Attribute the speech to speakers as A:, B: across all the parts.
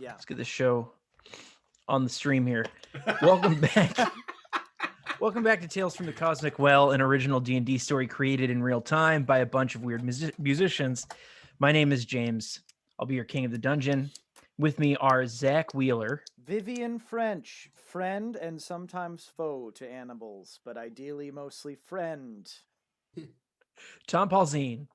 A: Yeah.
B: Let's get the show on the stream here. Welcome back. Welcome back to Tales from the Cosmic Well, an original D&D story created in real time by a bunch of weird musicians. My name is James. I'll be your king of the dungeon. With me are Zach Wheeler.
A: Vivian French, friend and sometimes foe to animals, but ideally mostly friend.
B: Tom Polzine.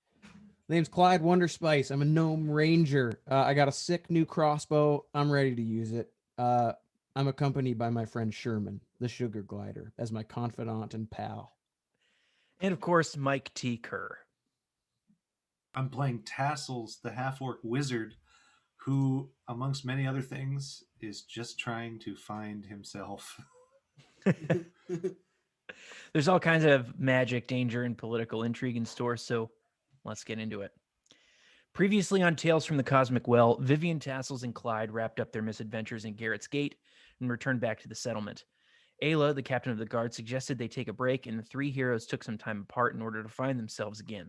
C: Name's Clyde Wonderspice. I'm a gnome ranger. I got a sick new crossbow. I'm ready to use it. I'm accompanied by my friend Sherman, the sugar glider, as my confidant and pal.
B: And of course, Mike T. Kerr.
D: I'm playing Tassles the half-orc wizard, who, amongst many other things, is just trying to find himself.
B: There's all kinds of magic, danger, and political intrigue in store, so let's get into it. Previously on Tales from the Cosmic Well, Vivian, Tassles, and Clyde wrapped up their misadventures in Garrett's Gate and returned back to the settlement. Ayla, the captain of the guard, suggested they take a break, and the three heroes took some time apart in order to find themselves again.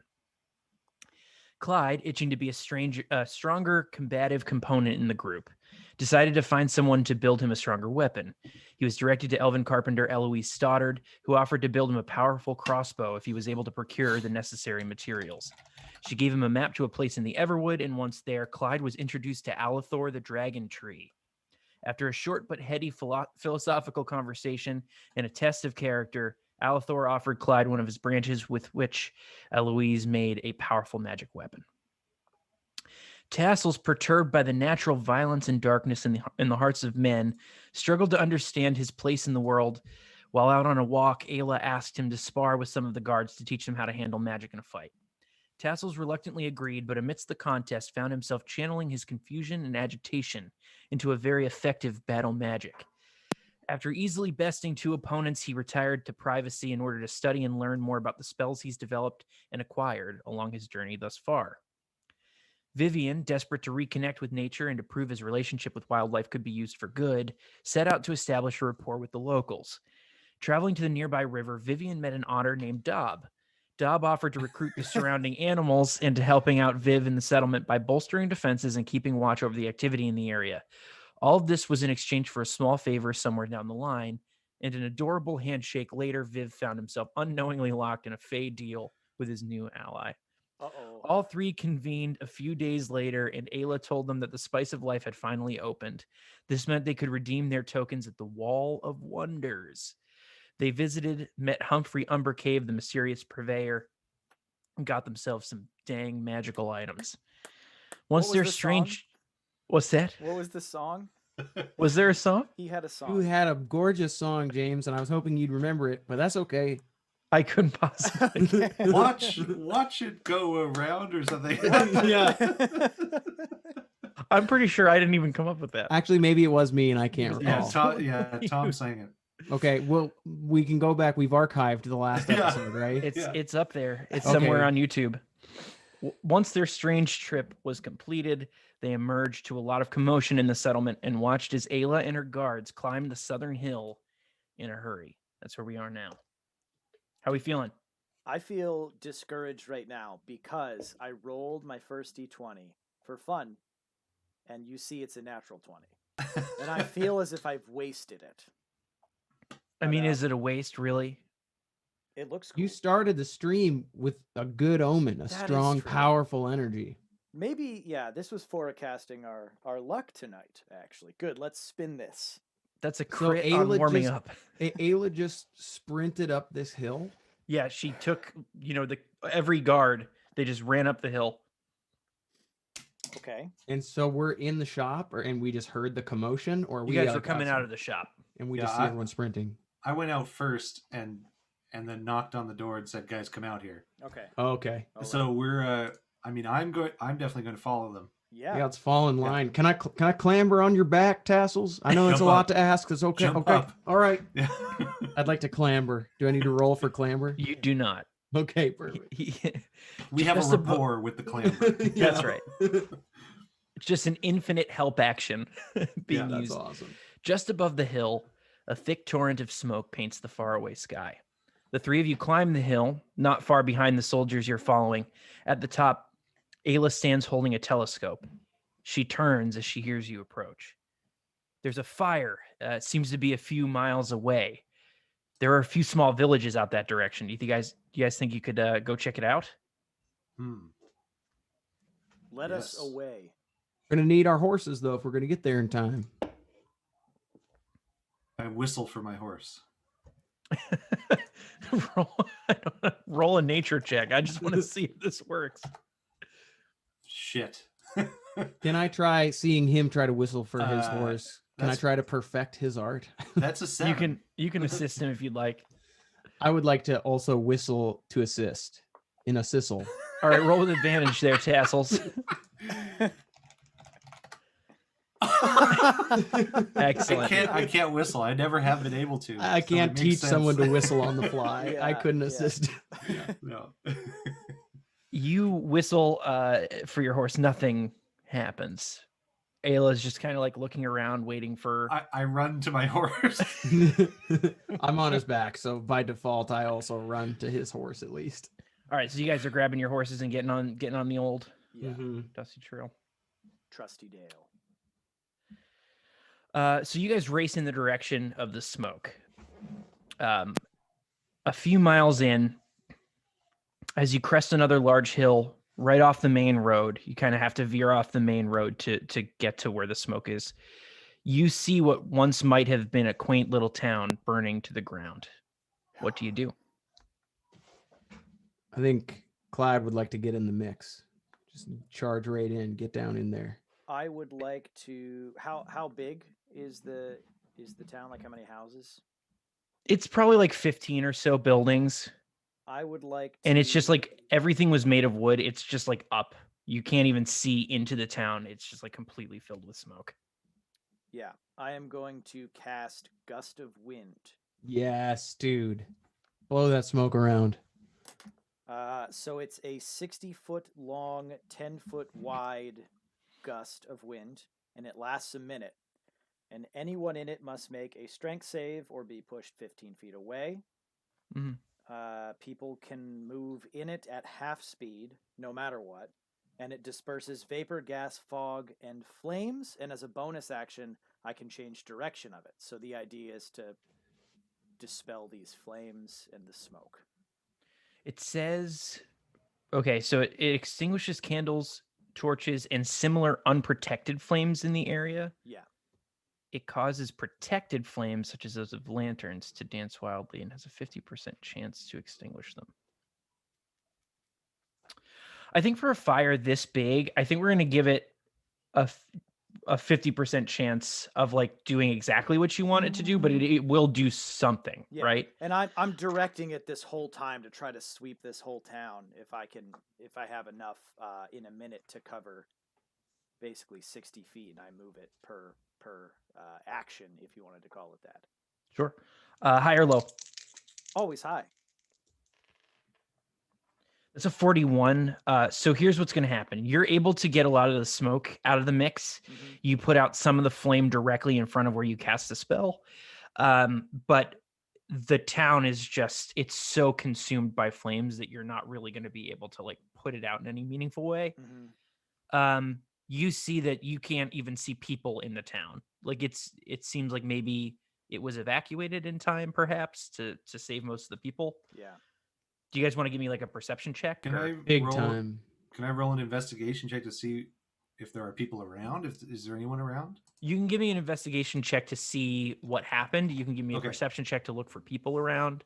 B: Clyde, itching to be a stronger combative component in the group, decided to find someone to build him a stronger weapon. He was directed to elven carpenter Eloise Stoddard, who offered to build him a powerful crossbow if he was able to procure the necessary materials. She gave him a map to a place in the Everwood, and once there, Clyde was introduced to Alathor the Dragon Tree. After a short but heady philosophical conversation and a test of character, Alathor offered Clyde one of his branches with which Eloise made a powerful magic weapon. Tassels, perturbed by the natural violence and darkness in the hearts of men, struggled to understand his place in the world. While out on a walk, Ayla asked him to spar with some of the guards to teach him how to handle magic in a fight. Tassels reluctantly agreed, but amidst the contest found himself channeling his confusion and agitation into a very effective battle magic. After easily besting two opponents, he retired to privacy in order to study and learn more about the spells he's developed and acquired along his journey thus far. Vivian, desperate to reconnect with nature and to prove his relationship with wildlife could be used for good, set out to establish a rapport with the locals. Traveling to the nearby river, Vivian met an otter named Dob. Dob offered to recruit the surrounding animals into helping out Viv in the settlement by bolstering defenses and keeping watch over the activity in the area. All of this was in exchange for a small favor somewhere down the line, and an adorable handshake later, Viv found himself unknowingly locked in a fey deal with his new ally.
A: Uh-oh.
B: All three convened a few days later, and Ayla told them that the Spice of Life had finally opened. This meant they could redeem their tokens at the Wall of Wonders. They visited, met Humphrey Umbercave, the mysterious purveyor, and got themselves some dang magical items. Once their strange... What's that?
A: What was the song?
B: Was there a song?
A: He had a song.
C: You had a gorgeous song, James, and I was hoping you'd remember it, but that's okay.
B: I couldn't possibly.
D: Watch it go around or something.
C: Yeah.
B: I'm pretty sure I didn't even come up with that.
C: Actually, maybe it was me and I can't recall.
D: Tom sang it.
C: Okay, well, we can go back. We've archived the last episode, right?
B: It's up there. It's somewhere on YouTube. Once their strange trip was completed, they emerged to a lot of commotion in the settlement and watched as Ayla and her guards climbed the southern hill in a hurry. That's where we are now. How are we feeling?
A: I feel discouraged right now because I rolled my first D20 for fun, and you see it's a natural 20. And I feel as if I've wasted it.
B: I mean, is it a waste, really?
A: It looks cool.
C: You started the stream with a good omen, a strong, powerful energy.
A: Maybe, yeah, this was forecasting our luck tonight, actually. Good, let's spin this.
B: That's a crit on warming up.
C: Ayla just sprinted up this hill?
B: Yeah, she took, every guard, they just ran up the hill.
A: Okay.
C: And so we're in the shop, and we just heard the commotion? Or
B: you guys were coming out of the shop.
C: And we just see everyone sprinting.
D: I went out first and then knocked on the door and said, "Guys, come out here."
A: Okay.
C: Okay.
D: So we're I'm definitely going to follow them.
A: Yeah.
C: Yeah, let's fall in line. Yeah. Can I clamber on your back, Tassels? I know it's a lot to ask. It's okay.
D: Jump
C: okay.
D: Up.
C: All right.
D: Yeah.
C: I'd like to clamber. Do I need to roll for clamber?
B: You do not.
C: Okay, perfect.
D: We have a rapport with the clamber.
B: That's right. It's just an infinite help action being
C: that's
B: used.
C: Awesome.
B: Just above the hill, a thick torrent of smoke paints the faraway sky. The three of you climb the hill, not far behind the soldiers you're following. At the top, Ayla stands holding a telescope. She turns as she hears you approach. There's a fire. It seems to be a few miles away. There are a few small villages out that direction. Do you guys think you could go check it out?
A: Let us
D: Yes.
A: away.
C: We're gonna need our horses though if we're gonna get there in time.
D: I whistle for my horse.
B: Roll a nature check. I just want to see if this works.
D: Shit.
C: Can I try seeing him try to whistle for his horse? Can I
D: that's-
C: try to perfect his art?
D: That's a 7.
B: You can assist him if you'd like.
C: I would like to also whistle to assist in a sissel.
B: All right, roll with advantage there, Tassles. Excellent.
D: I can't whistle. I never have been able to.
C: I
D: so
C: can't
D: it makes
C: teach
D: sense.
C: someone to whistle on the fly. I
A: Yeah,
C: couldn't
A: yeah.
C: assist.
D: No.
B: You whistle for your horse. Nothing happens. Ayla's just kind of like looking around, waiting for.
D: I run to my horse.
C: I'm on his back, so by default, I also run to his horse at least.
B: All right, so you guys are grabbing your horses and getting on the old
A: Yeah.
C: Mhm.
B: dusty trail.
A: Trusty Dale.
B: So you guys race in the direction of the smoke. A few miles in, as you crest another large hill right off the main road, you kind of have to veer off the main road to get to where the smoke is. You see what once might have been a quaint little town burning to the ground. What do you do?
C: I think Clyde would like to get in the mix. Just charge right in, get down in there.
A: I would like to. How big is the town? Like how many houses?
B: It's probably like 15 or so buildings,
A: I would like.
B: and it's just
A: to-
B: like everything was made of wood. It's just like up. You can't even see into the town. It's just like completely filled with smoke.
A: Yeah, I am going to cast Gust of Wind.
C: Yes, dude. Blow that smoke around.
A: So it's a 60-foot long, 10-foot wide gust of wind, and it lasts a minute. And anyone in it must make a strength save or be pushed 15 feet away.
B: Mhm.
A: People can move in it at half speed, no matter what. And it disperses vapor, gas, fog, and flames. And as a bonus action, I can change direction of it. So the idea is to dispel these flames and the smoke.
B: It says, okay, so it extinguishes candles, torches, and similar unprotected flames in the area.
A: Yeah.
B: It causes protected flames, such as those of lanterns, to dance wildly and has a 50% chance to extinguish them. I think for a fire this big, I think we're going to give it a 50% chance of like doing exactly what you want it to do, but it will do something,
A: Yeah.
B: right?
A: And I'm directing it this whole time to try to sweep this whole town if I have enough in a minute to cover basically 60 feet. I move it per action, if you wanted to call it that.
B: Sure. High or low?
A: Always high.
B: It's a 41. So here's what's going to happen. You're able to get a lot of the smoke out of the mix.
A: Mhm.
B: You put out some of the flame directly in front of where you cast the spell. But the town is it's so consumed by flames that you're not really going to be able to like put it out in any meaningful way.
A: Mhm.
B: You see that you can't even see people in the town. Like it seems like maybe it was evacuated in time, perhaps to save most of the people.
A: Yeah.
B: Do you guys want to give me like a perception check?
D: Can
B: or-
D: I
C: Big
D: roll,
C: time.
D: Can I roll an investigation check to see if there are people around? Is there anyone around?
B: You can give me an investigation check to see what happened. You can give me a
D: Okay.
B: perception check to look for people around.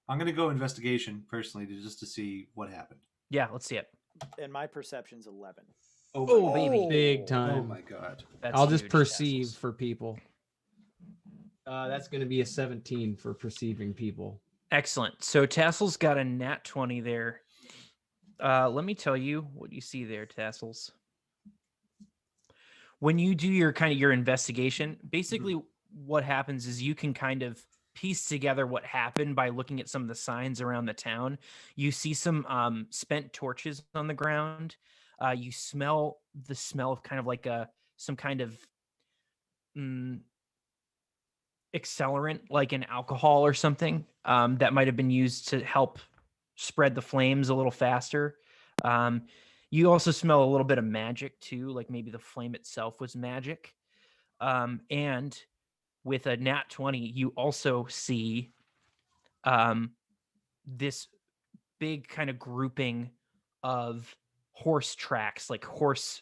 D: I'm going to go investigation personally just to see what happened.
B: Yeah, let's see it.
A: And my perception's 11.
B: Oh, baby.
C: Big
D: Oh
C: time.
D: my god.
B: That's
C: I'll just
B: huge,
C: perceive
B: Tassels.
C: for people. That's going to be a 17 for perceiving people.
B: Excellent. So Tassels got a nat 20 there. Let me tell you what you see there, Tassels. When you do your investigation, basically what happens is you can kind of piece together what happened by looking at some of the signs around the town. You see some spent torches on the ground. You smell the smell of kind of like some kind of accelerant, like an alcohol or something, that might have been used to help spread the flames a little faster. You also smell a little bit of magic too, like maybe the flame itself was magic. And with a nat 20, you also see this big kind of grouping of horse tracks, like horse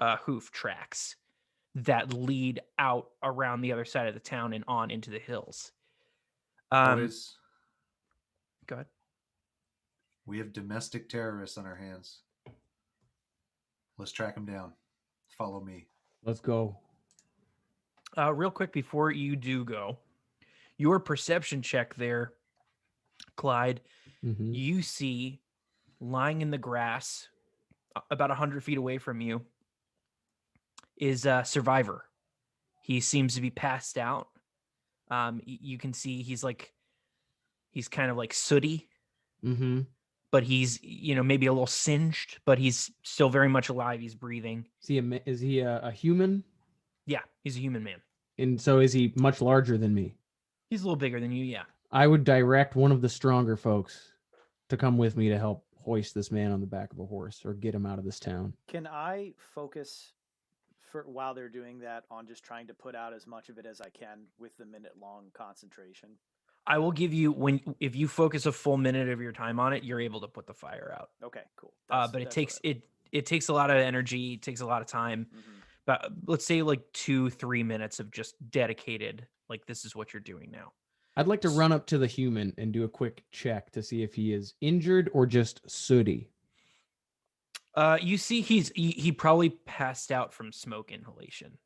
B: hoof tracks that lead out around the other side of the town and on into the hills.
D: Boys,
B: Go ahead.
D: we have domestic terrorists on our hands. Let's track them down. Follow me.
C: Let's go.
B: Real quick before you do go, your perception check there, Clyde,
C: Mhm.
B: you see lying in the grass about 100 feet away from you is a survivor. He seems to be passed out. You can see he's kind of like sooty,
C: Mhm.
B: but he's, maybe a little singed, but he's still very much alive. He's breathing.
C: Is he a human?
B: Yeah, he's a human man.
C: And so is he much larger than me?
B: He's a little bigger than you, yeah.
C: I would direct one of the stronger folks to come with me to help hoist this man on the back of a horse or get him out of this town.
A: Can I focus while they're doing that on just trying to put out as much of it as I can with the minute-long concentration?
B: I will give you if you focus a full minute of your time on it, you're able to put the fire out.
A: Okay, cool.
B: But it takes a lot of energy, it takes a lot of time.
A: Mm-hmm.
B: But let's say like 2-3 minutes of just dedicated, like this is what you're doing now.
C: I'd like to run up to the human and do a quick check to see if he is injured or just sooty.
B: You see he probably passed out from smoke inhalation.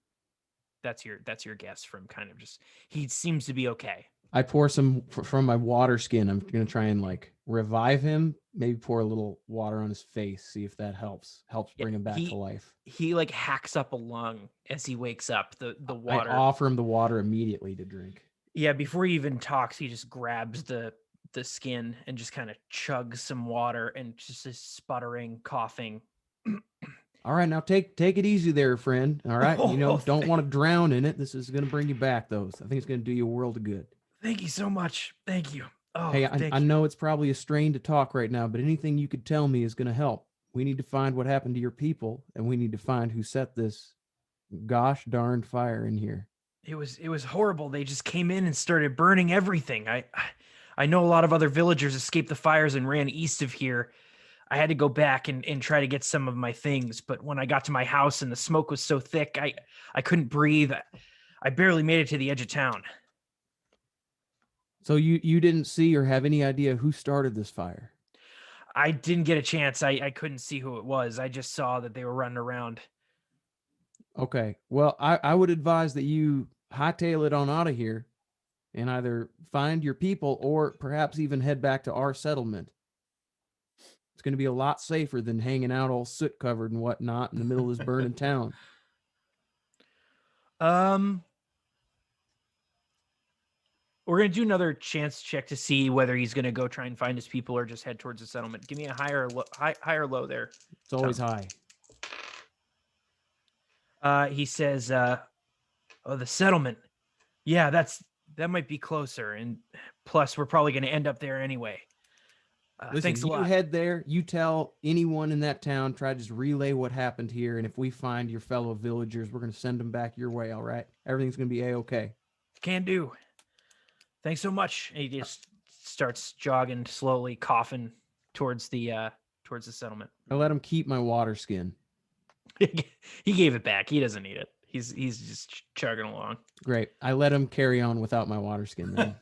B: That's your guess from kind of just, he seems to be okay.
C: I pour some from my water skin. I'm going to try and like revive him, maybe pour a little water on his face, see if that helps bring him back to life.
B: He like hacks up a lung as he wakes up. The water.
C: I offer him the water immediately to drink.
B: Yeah, before he even talks, he just grabs the skin and just kind of chugs some water and just is sputtering, coughing.
C: All right, now take it easy there, friend. All right, don't want to drown in it. This is going to bring you back, though. I think it's going to do you a world of good.
B: Thank you so much. Thank you. Oh,
C: hey, I know it's probably a strain to talk right now, but anything you could tell me is going to help. We need to find what happened to your people, and we need to find who set this gosh darned fire in here.
B: It was horrible. They just came in and started burning everything. I know a lot of other villagers escaped the fires and ran east of here. I had to go back and try to get some of my things, but when I got to my house and the smoke was so thick, I couldn't breathe. I barely made it to the edge of town.
C: So you didn't see or have any idea who started this fire?
B: I didn't get a chance. I couldn't see who it was. I just saw that they were running around.
C: Okay. Well, I would advise that you hightail it on out of here and either find your people or perhaps even head back to our settlement. It's going to be a lot safer than hanging out all soot covered and whatnot in the middle of this burning town.
B: We're going to do another chance check to see whether he's going to go try and find his people or just head towards the settlement. Give me a high or low there.
C: It's always high.
B: He says, the settlement. Yeah, that might be closer. And plus, we're probably going to end up there anyway.
C: Listen,
B: thanks a lot.
C: You head there, you tell anyone in that town, try to just relay what happened here. And if we find your fellow villagers, we're going to send them back your way. All right. Everything's going to be A-okay.
B: Can do. Thanks so much. And he just starts jogging slowly, coughing towards the settlement.
C: I let him keep my water skin.
B: He gave it back. He doesn't need it. He's just chugging along.
C: Great. I let him carry on without my water skin then.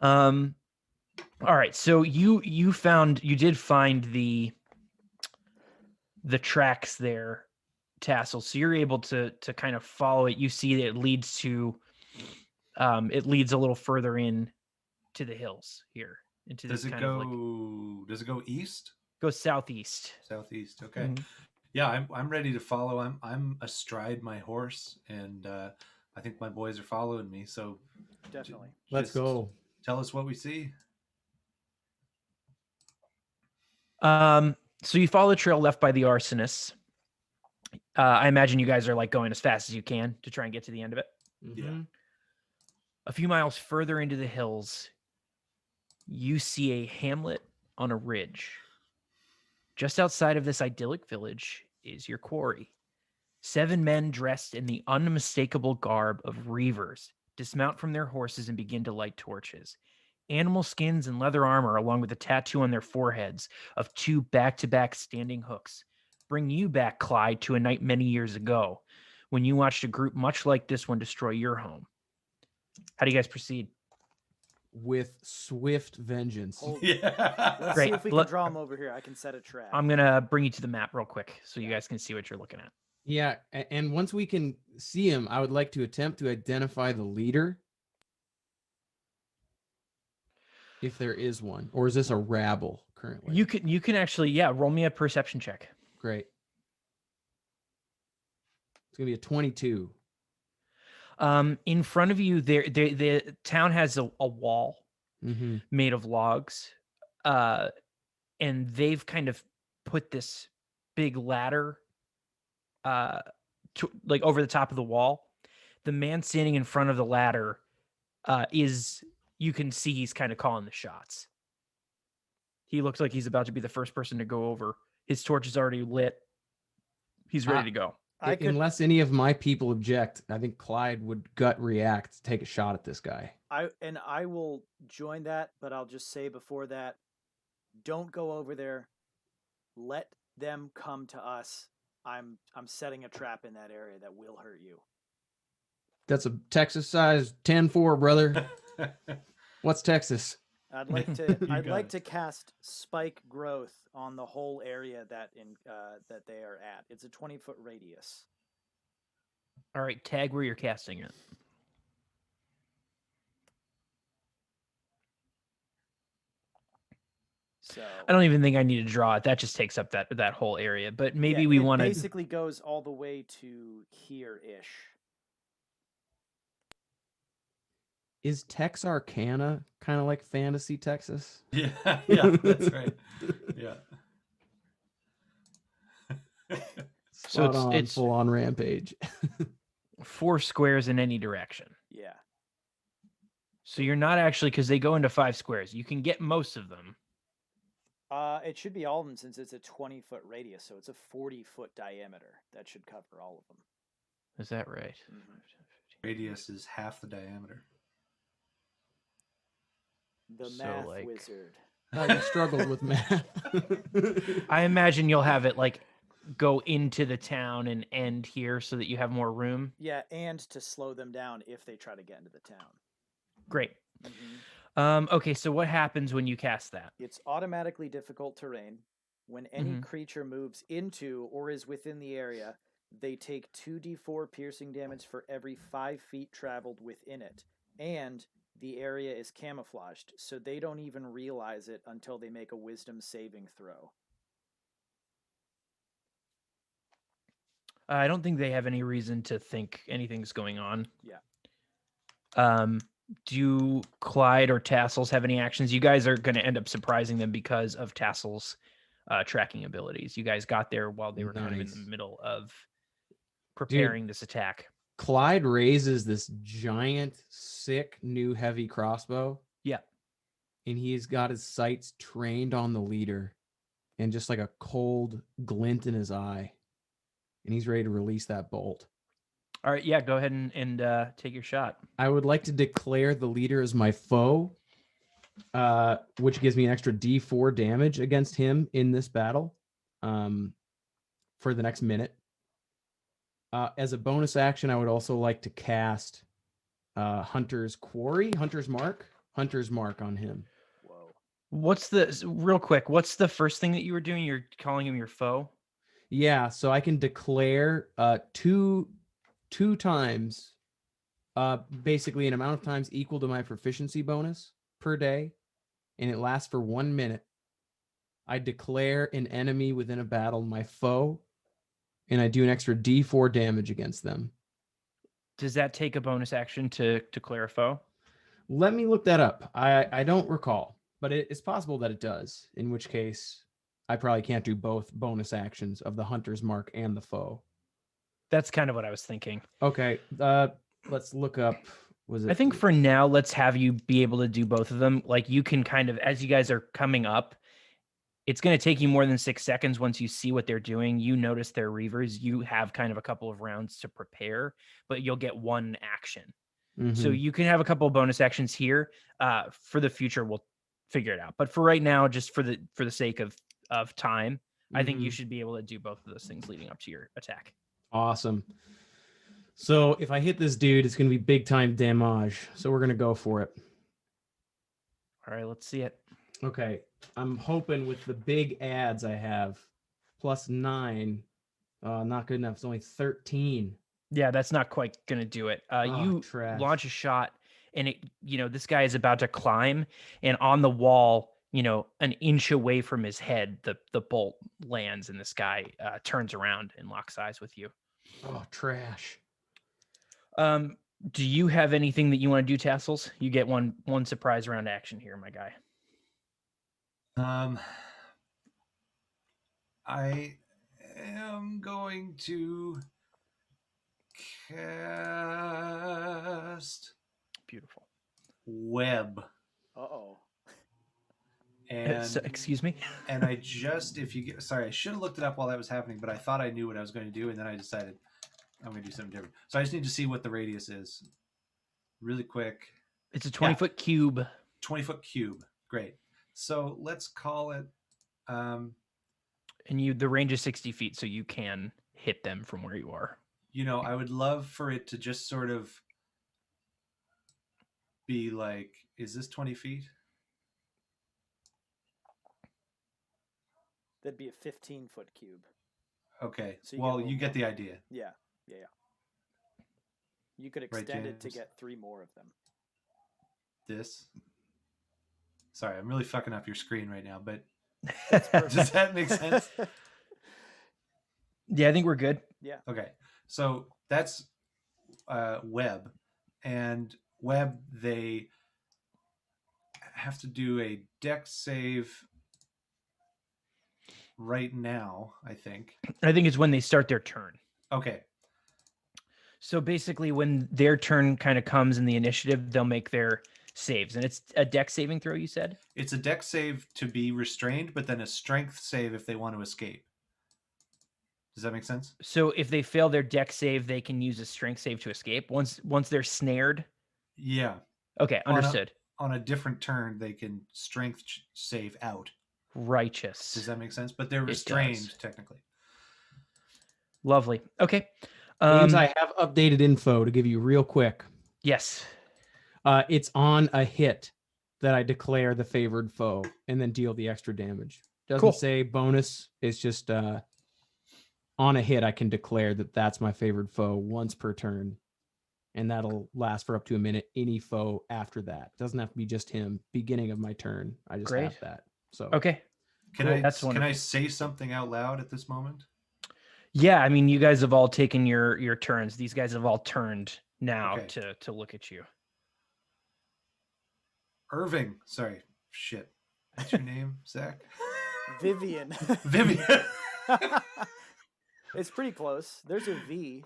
B: All right. So you did find the tracks there, Tassel. So you're able to kind of follow it. You see that it leads a little further in to the hills here.
D: Does it go east?
B: Goes southeast.
D: Southeast. Okay.
B: Mm-hmm.
D: Yeah, I'm ready to follow. I'm astride my horse, and I think my boys are following me. So
A: definitely,
C: let's go.
D: Tell us what we see.
B: So you follow the trail left by the arsonists. I imagine you guys are like going as fast as you can to try and get to the end of it.
C: Mm-hmm.
D: Yeah.
B: A few miles further into the hills, you see a hamlet on a ridge. Just outside of this idyllic village is your quarry. 7 men dressed in the unmistakable garb of reavers dismount from their horses and begin to light torches. Animal skins and leather armor, along with a tattoo on their foreheads of 2 back-to-back standing hooks, bring you back, Clyde, to a night many years ago when you watched a group much like this one destroy your home. How do you guys proceed?
C: With swift vengeance.
D: Yeah.
A: Let's
B: Great.
A: see if we can draw them over here. I can set a trap.
B: I'm going to bring you to the map real quick so you guys can see what you're looking at.
C: Yeah, and once we can see him, I would like to attempt to identify the leader. If there is one. Or is this a rabble currently?
B: You can actually, roll me a perception check.
C: Great. It's going to be a 22.
B: In front of you, the town has a wall made of logs, and they've kind of put this big ladder, like over the top of the wall. The man standing in front of the ladder, you can see he's kind of calling the shots. He looks like he's about to be the first person to go over. His torch is already lit. He's ready to go.
C: Unless any of my people object, I think Clyde would gut react to take a shot at this guy.
A: I will join that, but I'll just say before that, don't go over there. Let them come to us. I'm setting a trap in that area that will hurt you.
C: That's a Texas size 10-4, brother. What's Texas?
A: I'd like to cast spike growth on the whole area that they are at. It's a 20-foot radius.
B: All right, tag where you're casting it.
A: So
B: I don't even think I need to draw it. That just takes up that whole area. But maybe we want to
A: basically goes all the way to here-ish.
C: Is Texarkana kind of like fantasy Texas?
D: Yeah, that's right. Yeah.
B: So it's
C: full on rampage.
B: 4 squares in any direction.
A: Yeah.
B: So you're not actually, because they go into 5 squares. You can get most of them.
A: It should be all of them since it's a 20-foot radius, so it's a 40-foot diameter. That should cover all of them.
B: Is that right?
A: Mm-hmm.
D: Radius is half the diameter.
A: The math wizard.
C: I struggled with math.
B: I imagine you'll have it like go into the town and end here so that you have more room.
A: Yeah, and to slow them down if they try to get into the town.
B: Great.
A: Mm-hmm.
B: Okay, so what happens when you cast that?
A: It's automatically difficult terrain. When any creature moves into or is within the area, they take 2d4 piercing damage for every 5 feet traveled within it. And the area is camouflaged, so they don't even realize it until they make a wisdom saving throw.
B: I don't think they have any reason to think anything's going on.
A: Yeah.
B: Do Clyde or Tassles have any actions? You guys are going to end up surprising them because of Tassels' tracking abilities. You guys got there while they were kind of in the middle of preparing this attack.
C: Clyde raises this giant, sick, new heavy crossbow.
B: Yeah.
C: And he's got his sights trained on the leader and just like a cold glint in his eye. And he's ready to release that bolt.
B: All right, yeah, go ahead and take your shot.
C: I would like to declare the leader as my foe, which gives me an extra D4 damage against him in this battle for the next minute. As a bonus action, I would also like to cast Hunter's Mark on him.
A: Whoa.
B: What's the first thing that you were doing? You're calling him your foe?
C: Yeah, so I can declare two times, basically an amount of times equal to my proficiency bonus per day, and it lasts for 1 minute. I declare an enemy within a battle my foe, and I do an extra D4 damage against them.
B: Does that take a bonus action to declare a foe?
C: Let me look that up. I don't recall, but it's possible that it does, in which case I probably can't do both bonus actions of the Hunter's Mark and the foe.
B: That's kind of what I was thinking.
C: Okay, let's look up.
B: I think for now, let's have you be able to do both of them. Like you can kind of, as you guys are coming up, It's going to take you more than 6 seconds once you see what they're doing. You notice they're reavers. You have kind of a couple of rounds to prepare, but you'll get one action. So
C: Mhm.
B: you can have a couple of bonus actions here. For the future, we'll figure it out. But for right now, just for the sake of time, I think you
C: Mhm.
B: should be able to do both of those things leading up to your attack.
C: Awesome. So if I hit this dude, it's going to be big time damage. So we're going to go for it.
B: All right, let's see it.
C: Okay. I'm hoping with the big ads I have, +9. Not good enough. It's only 13.
B: Yeah, that's not quite going to do it. You
C: trash.
B: launch a shot, and this guy is about to climb, and on the wall, an inch away from his head, the bolt lands, and this guy turns around and locks eyes with you.
C: Oh, trash.
B: Do you have anything that you want to do, Tassels? You get one surprise round action here, my guy.
D: I am going to cast
B: Beautiful.
D: web.
A: Uh-oh.
D: And
B: excuse me.
D: And I just, sorry, I should have looked it up while that was happening, but I thought I knew what I was going to do, and then I decided I'm going to do something different. So I just need to see what the radius is, really quick.
B: It's a 20-foot cube.
D: 20-foot cube. Great. So let's call it.
B: And the range is 60 feet, so you can hit them from where you are.
D: I would love for it to just sort of be like, is this 20 feet?
A: That'd be a 15-foot cube.
D: Okay.
A: So
D: you get the idea.
A: Yeah. You could extend it to get 3 more of them.
D: This. Sorry, I'm really fucking up your screen right now, but
A: does
D: that make sense?
B: Yeah, I think we're good.
A: Yeah.
D: Okay. So that's web. And web, they have to do a dex save right now, I think.
B: I think it's when they start their turn.
D: Okay.
B: So basically, when their turn kind of comes in the initiative, they'll make their saves. And it's a dex saving throw, you said?
D: It's a dex save to be restrained, but then a strength save if they want to escape. Does that make sense?
B: So if they fail their dex save, they can use a strength save to escape once they're snared?
D: Yeah.
B: Okay, understood.
D: On a different turn, they can strength save out.
B: Righteous.
D: Does that make sense? But they're restrained, technically.
B: Lovely. Okay.
C: James, I have updated info to give you real quick.
B: Yes.
C: It's on a hit that I declare the favored foe and then deal the extra damage. Doesn't say bonus. It's just on a hit, I can declare that that's my favored foe once per turn. And that'll last for up to a minute. Any foe after that. Doesn't have to be just him. Beginning of my turn. I just have that. So
B: okay.
D: Can I say something out loud at this moment?
B: Yeah, I mean, you guys have all taken your turns. These guys have all turned now to look at you.
D: Irving. Sorry. Shit. What's your name, Zach?
A: Vivian.
D: Vivian.
A: It's pretty close. There's a V.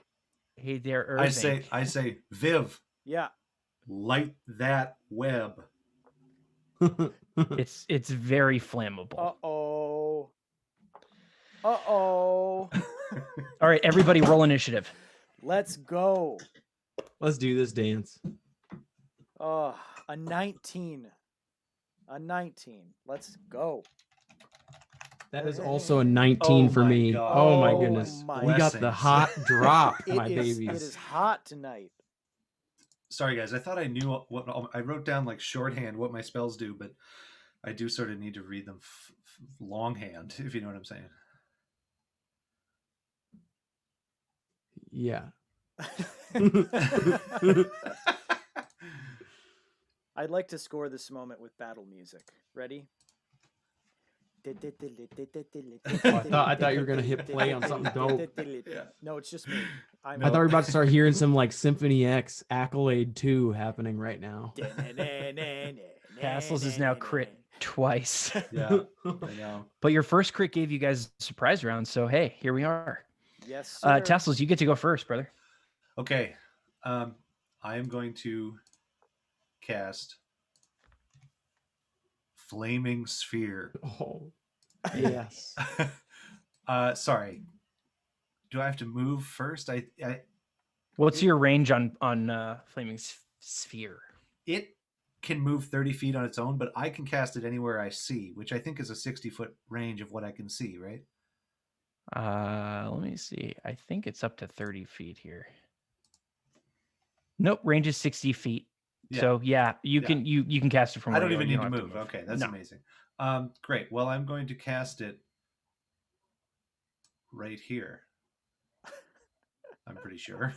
B: Hey there, Irving.
D: I say, Viv.
A: Yeah.
D: Light that web.
B: It's very flammable.
A: Uh-oh. Uh-oh.
B: All right, everybody roll initiative.
A: Let's go.
C: Let's do this dance.
A: Oh, a 19. A 19. Let's go.
C: That is also a 19 for me.
D: God.
C: Oh my goodness.
A: My
C: We got the hot drop, my
A: It
C: babies.
A: is hot tonight.
D: Sorry, guys. I thought I knew what I wrote down, like shorthand, what my spells do, but I do sort of need to read them longhand, if you know what I'm saying.
C: Yeah.
A: I'd like to score this moment with battle music. Ready?
C: I thought you were gonna hit play on something dope.
A: Yeah. No, it's just me.
C: I thought we were about to start hearing some like Symphony X Accolade 2 happening right now.
B: Tassels is now crit twice.
D: Yeah, I know.
B: But your first crit gave you guys a surprise round, so hey, here we are.
A: Yes, sir.
B: Tassels, you get to go first, brother.
D: Okay. I am going to cast Flaming Sphere.
C: Oh. Yes.
D: Sorry. Do I have to move first?
B: What's your range on flaming sphere?
D: It can move 30 feet on its own, but I can cast it anywhere I see, which I think is a 60-foot range of what I can see, right?
B: Let me see. I think it's up to 30 feet here. Nope, range is 60 feet.
D: Yeah.
B: So yeah, you can cast it from
D: I
B: where
D: don't
B: you are.
D: even
B: You
D: need to
B: don't have
D: move. Okay, that's
B: No.
D: amazing. Great. Well, I'm going to cast it right here. I'm pretty sure.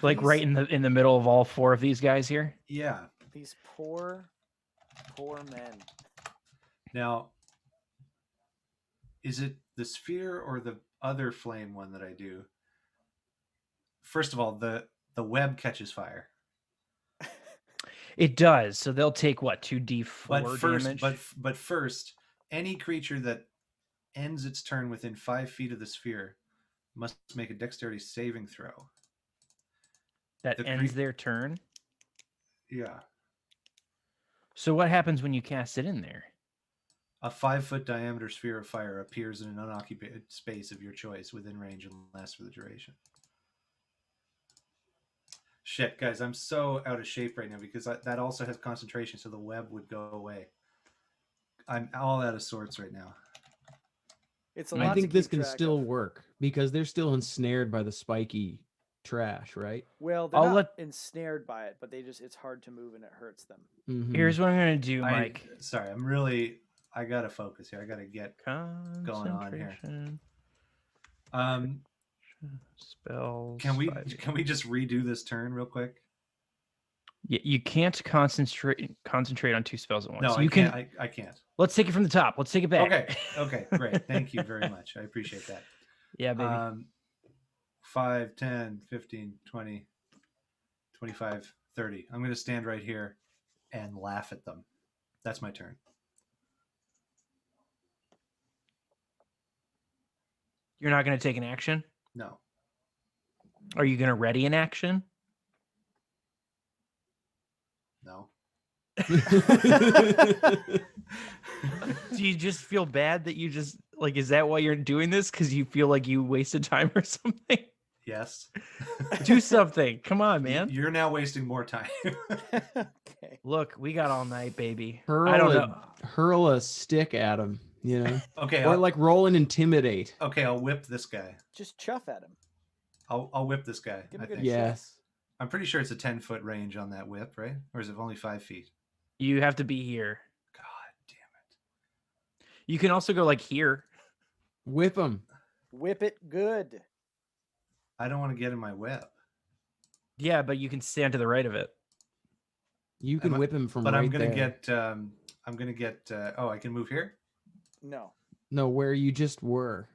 B: Like right in the middle of all four of these guys here.
D: Yeah.
A: These poor men.
D: Now, is it the sphere or the other flame one that I do? First of all, the web catches fire.
B: It does. So they'll take what, 2d4 damage?
D: But first, any creature that ends its turn within 5 feet of the sphere must make a dexterity saving throw.
B: That ends their turn?
D: Yeah.
B: So what happens when you cast it in there?
D: A 5-foot diameter sphere of fire appears in an unoccupied space of your choice within range and lasts for the duration. Shit, guys, I'm so out of shape right now because that also has concentration, so the web would go away. I'm all out of sorts right now.
A: It's a lot
C: I think
A: to
C: this
A: keep
C: can
A: track
C: still
A: of.
C: work because they're still ensnared by the spiky trash, right?
A: Well, they're not ensnared by it, but it's hard to move and it hurts them.
C: Mm-hmm.
B: Here's what I'm going to do, Mike.
D: Sorry, I got to focus here. I got to get going on here.
B: Spells.
D: Can we just redo this turn real quick?
B: You can't concentrate on two spells at once.
D: No, I can't.
B: Let's take it from the top. Let's take it back.
D: Okay, great. Thank you very much. I appreciate that.
B: Yeah, baby.
D: 5, 10, 15, 20, 25, 30. I'm going to stand right here and laugh at them. That's my turn.
B: You're not going to take an action?
D: No.
B: Are you going to ready an action?
D: No.
B: Do you just feel bad that you just is that why you're doing this? Because you feel like you wasted time or something?
D: Yes.
B: Do something. Come on, man.
D: You're now wasting more time.
A: Okay.
B: Look, we got all night, baby.
C: I don't know. Hurl a stick at him,
D: Okay.
C: Or roll and intimidate.
D: Okay, I'll whip this guy.
A: Just chuff at him.
D: I'll whip this guy.
A: Give him a good
C: Yes.
D: I'm pretty sure it's a 10-foot range on that whip, right? Or is it only 5 feet?
B: You have to be here.
D: God damn it.
B: You can also go here.
C: Whip him.
A: Whip it good.
D: I don't want to get in my web.
B: Yeah, but you can stand to the right of it.
C: You can whip him from
D: but
C: right
D: I'm gonna
C: there.
D: I can move here?
C: No, where you just were,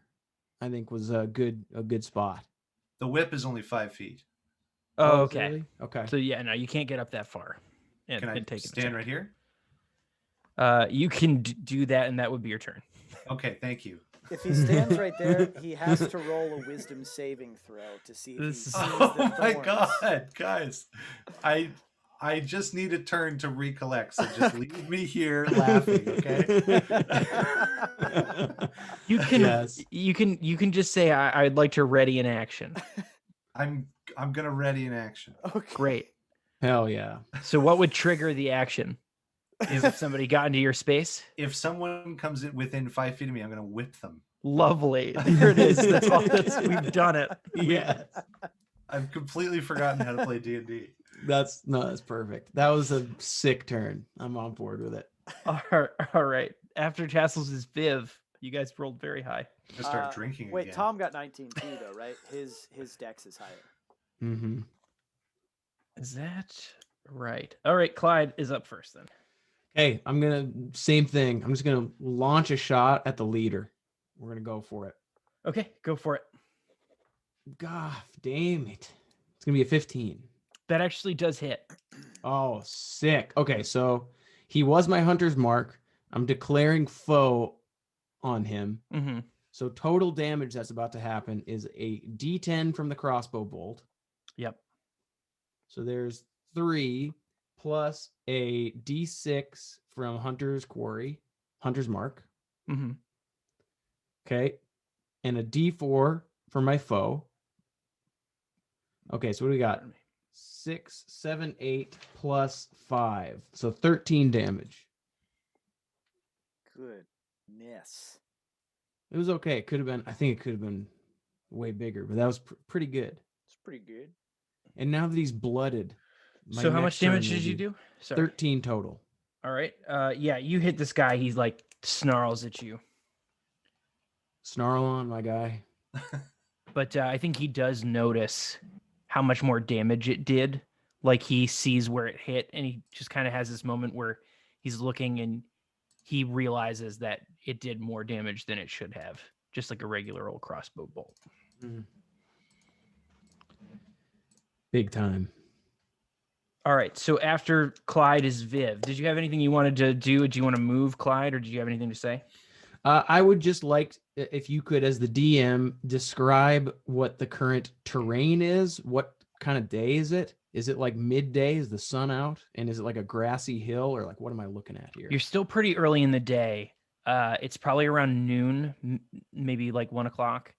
C: I think was a good spot.
D: The whip is only 5 feet.
B: Oh, okay.
C: Really? Okay.
B: So yeah, no, you can't get up that far.
D: Can I stand right here?
B: You can do that, and that would be your turn.
D: Okay, thank you.
A: If he stands right there, he has to roll a wisdom saving throw to see if he sees the
D: Oh my
A: thorns.
D: God, guys. I just need a turn to recollect, so just leave me here laughing, okay?
B: You can just say I'd like to ready an action.
D: I'm gonna ready an action.
A: Okay.
B: Great.
C: Hell yeah.
B: So what would trigger the action? If somebody got into your space?
D: If someone comes in within 5 feet of me, I'm gonna whip them.
B: Lovely. There it is. We've done it.
C: Yeah.
D: I've completely forgotten how to play D&D.
C: That's perfect. That was a sick turn. I'm on board with it.
B: All right. After Tassles' Viv, you guys rolled very high.
D: I start drinking
A: Wait,
D: again.
A: Tom got 19 too, though, right? His dex is higher.
C: Mm-hmm.
B: Is that right? All right, Clyde is up first then.
C: Hey, same thing. I'm just gonna launch a shot at the leader. We're gonna go for it.
B: Okay, go for it.
C: God damn it. It's gonna be a 15.
B: That actually does hit.
C: Oh, sick. Okay, so he was my hunter's mark. I'm declaring foe on him.
B: Mm-hmm.
C: So total damage that's about to happen is a D10 from the crossbow bolt.
B: Yep.
C: So there's 3 plus a D6 from hunter's mark.
B: Mm-hmm.
C: Okay. And a D4 for my foe. Okay, so what do we got? 6, 7, 8 plus 5. So 13 damage.
A: Goodness.
C: It was okay. It could have been, I think it could have been way bigger, but that was pretty good.
A: It's pretty good.
C: And now that he's blooded, my
B: So how
C: next
B: much
C: turn
B: damage
C: will
B: did you
C: be
B: do? Sorry.
C: 13 total.
B: All right. Yeah, you hit this guy. He's like snarls at you.
C: Snarl on, my guy.
B: But I think he does notice how much more damage it did. Like he sees where it hit, and he just kind of has this moment where he's looking and he realizes that it did more damage than it should have, just like a regular old crossbow bolt.
C: Big time.
B: All right. So after Clyde is Viv. Did you have anything you wanted to do? Do you want to move Clyde, or do you have anything to say?
C: I would just like, if you could, as the DM, describe what the current terrain is. What kind of day is it? Is it like midday? Is the sun out? And is it like a grassy hill, or like what am I looking at here?
B: You're still pretty early in the day. It's probably around noon, maybe like 1 o'clock.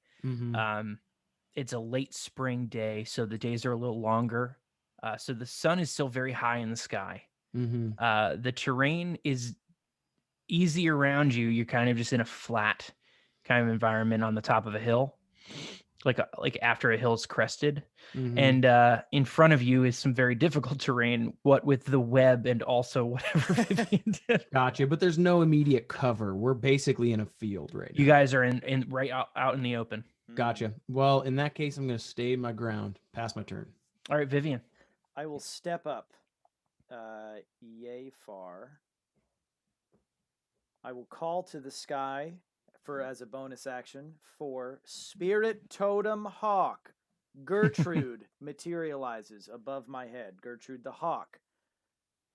B: It's a late spring day, so the days are a little longer. So the sun is still very high in the sky. The terrain is easy around you. You're kind of just in a flat kind of environment on the top of a hill, like after a hill's crested. And in front of you is some very difficult terrain, what with the web and also whatever Vivian did.
C: Gotcha, but there's no immediate cover. We're basically in a field right now.
B: You guys are in right out in the open.
C: Gotcha. Well, in that case, I'm going to stay my ground. Pass my turn.
B: All right, Vivian.
A: I will step up yay far. I will call to the sky for as a bonus action for Spirit Totem Hawk. Gertrude materializes above my head. Gertrude the Hawk.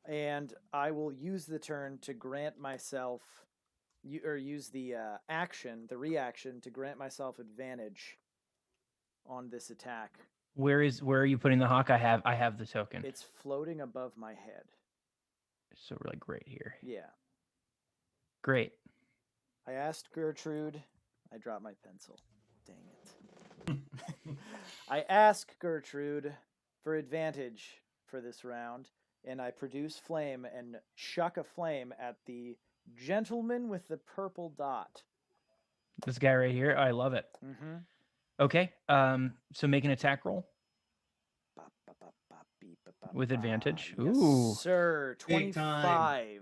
A: And I will use the turn to grant myself, or use the reaction to grant myself advantage on this attack.
B: Where are you putting the hawk? I have the token.
A: It's floating above my head.
B: So we're like right here.
A: Yeah.
B: Great.
A: I asked Gertrude. I dropped my pencil. Dang it. I ask Gertrude for advantage for this round, and I produce flame and chuck a flame at the gentleman with the purple dot.
B: This guy right here. I love it. Okay. So make an attack roll with advantage.
A: Yes,
B: Ooh,
A: sir.
C: Big
A: 25.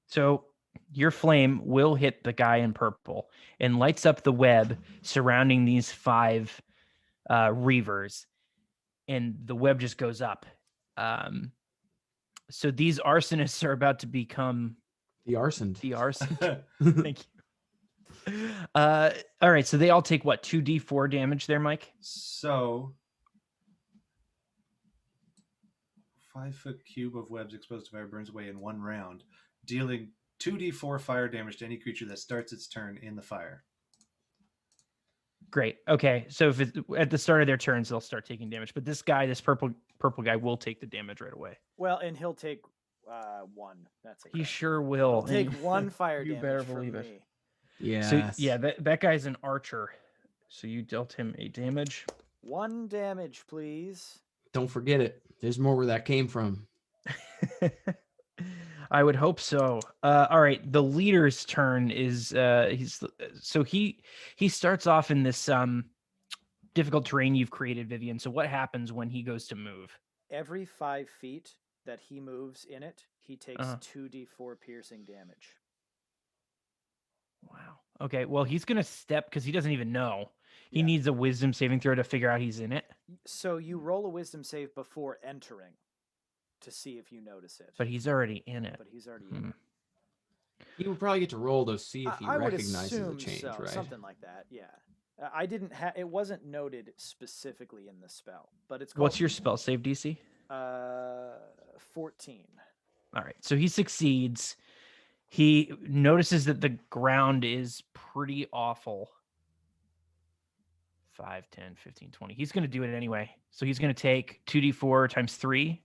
B: So your flame will hit the guy in purple and lights up the web surrounding these 5 reavers, and the web just goes up. So these arsonists are about to become
C: The arson.
B: the arson. Thank you. All right, so they all take what, 2d4 damage there, Mike?
D: So 5-foot cube of webs exposed to fire burns away in 1 round, dealing 2d4 fire damage to any creature that starts its turn in the fire.
B: Great. Okay, so if it's at the start of their turns, they'll start taking damage. But this guy, this purple guy, will take the damage right away.
A: Well, and he'll take 1. That's okay.
B: He sure will.
A: He'll take 1 fire
B: You
A: damage
B: better
A: from
B: believe
A: me.
B: it.
C: Yeah.
B: So yeah, that guy's an archer. So you dealt him 8 damage.
A: 1 damage, please.
C: Don't forget it. There's more where that came from.
B: I would hope so. All right, the leader's turn is he starts off in this difficult terrain you've created, Vivian. So what happens when he goes to move?
A: Every 5 feet that he moves in it, he takes 2d4 piercing damage.
B: Wow. Okay, well, he's going to step because he doesn't even know. He
A: Yeah.
B: needs a wisdom saving throw to figure out he's in it.
A: So you roll a wisdom save before entering to see if you notice it.
B: But he's already in it.
A: But he's already in it.
C: He would probably get to roll to see if he
A: I would
C: recognizes
A: assume
C: the change,
A: so,
C: right?
A: something like that. Yeah, I didn't have. It wasn't noted specifically in the spell, but it's called,
B: What's your spell save DC?
A: 14.
B: All right, so he succeeds. He notices that the ground is pretty awful. 5, 10, 15, 20. He's going to do it anyway. So he's going to take 2d4 times 3.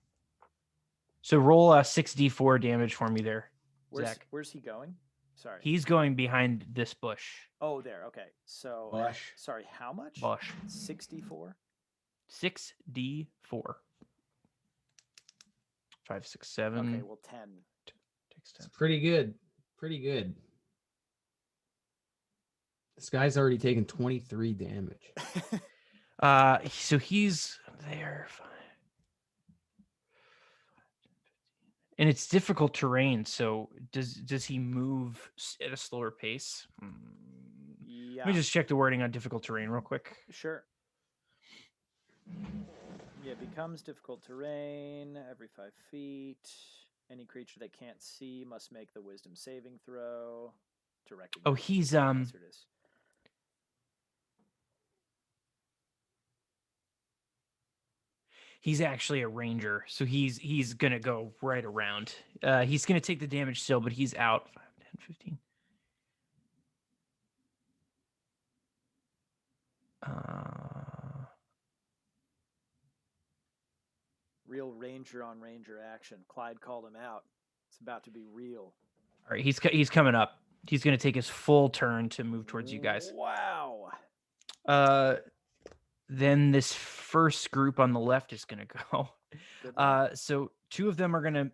B: So roll a 6d4 damage for me there, Zach.
A: Where's he going? Sorry.
B: He's going behind this bush.
A: Oh, there. Okay. So,
C: Bush.
A: sorry, how much?
B: Bush.
A: 64?
B: 6d4. 5, 6, 7.
A: Okay, well, 10.
B: Takes 10.
C: It's pretty good. Pretty good. This guy's already taken 23 damage.
B: So he's there. And it's difficult terrain, so does he move at a slower pace?
A: Yeah.
B: Let me just check the wording on difficult terrain real quick.
A: Sure. Yeah, it becomes difficult terrain every 5 feet. Any creature that can't see must make the wisdom saving throw to recognize.
B: Oh, he's
A: the hazardous.
B: He's actually a ranger, so he's gonna go right around. He's gonna take the damage still, but he's out. 5, 10, 15.
A: Real ranger on ranger action. Clyde called him out. It's about to be real.
B: All right, he's coming up. He's gonna take his full turn to move towards you guys.
A: Wow.
B: Then this first group on the left is gonna go.
A: Good luck.
B: So 2 of them are gonna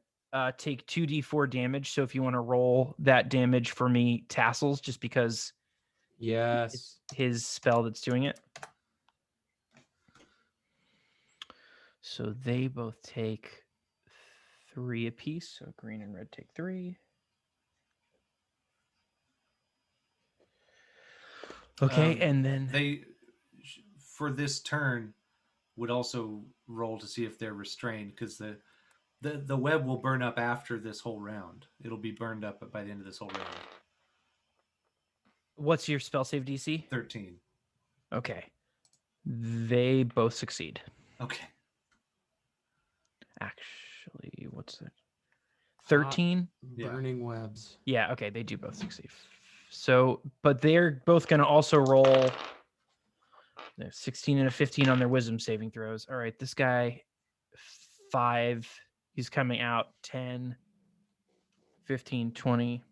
B: take 2d4 damage. So if you want to roll that damage for me, Tassles, just because
C: Yes.
B: it's his spell that's doing it. So they both take 3 apiece. So green and red take 3. Okay, and then
D: they, for this turn, would also roll to see if they're restrained, because the web will burn up after this whole round. It'll be burned up by the end of this whole round.
B: what's your spell save DC?
D: 13.
B: Okay. They both succeed.
D: Okay.
B: Actually, what's it? 13?
D: Yeah.
C: Burning webs.
B: Yeah, okay, they do both succeed. So, but they're both going to also roll 16 and a 15 on their wisdom saving throws. All right, this guy, 5. He's coming out 10, 15, 20,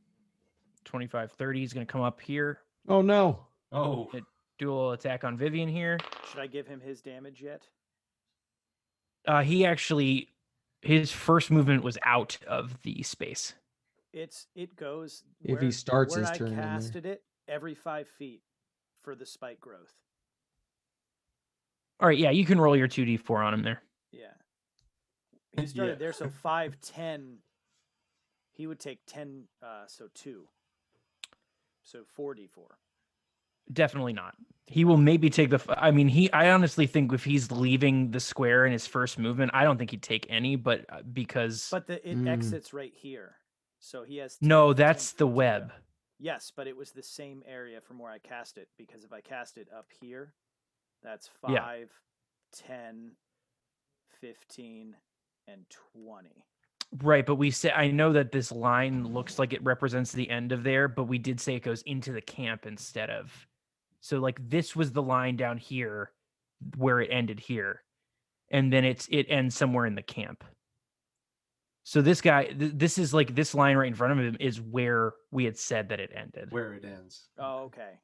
B: 25, 30. He's going to come up here.
C: Oh, no.
D: Oh.
B: Dual attack on Vivian here.
A: Should I give him his damage yet?
B: He actually, his first movement was out of the space.
A: It goes
C: If he starts
A: where
C: his
A: I
C: turn in there.
A: casted it every 5 feet for the spike growth.
B: All right, yeah, you can roll your 2d4 on him there.
A: Yeah. He started there, so 5, 10. He would take 10, so 2. So 4d4.
B: Definitely not. He will maybe take the. I mean, I honestly think if he's leaving the square in his first movement, I don't think he'd take any. But because
A: But it exits right here, so he has. 10,
B: no,
A: 10
B: that's
A: feet
B: the
A: to go.
B: web.
A: Yes, but it was the same area from where I cast it, because if I cast it up here, that's 5,
B: Yeah.
A: 10, 15, and 20.
B: Right, but we said I know that this line looks like it represents the end of there, but we did say it goes into the camp instead of. So like this was the line down here where it ended here. And then it ends somewhere in the camp. So this guy, this is like this line right in front of him is where we had said that it ended.
D: Where it ends.
A: Oh, okay.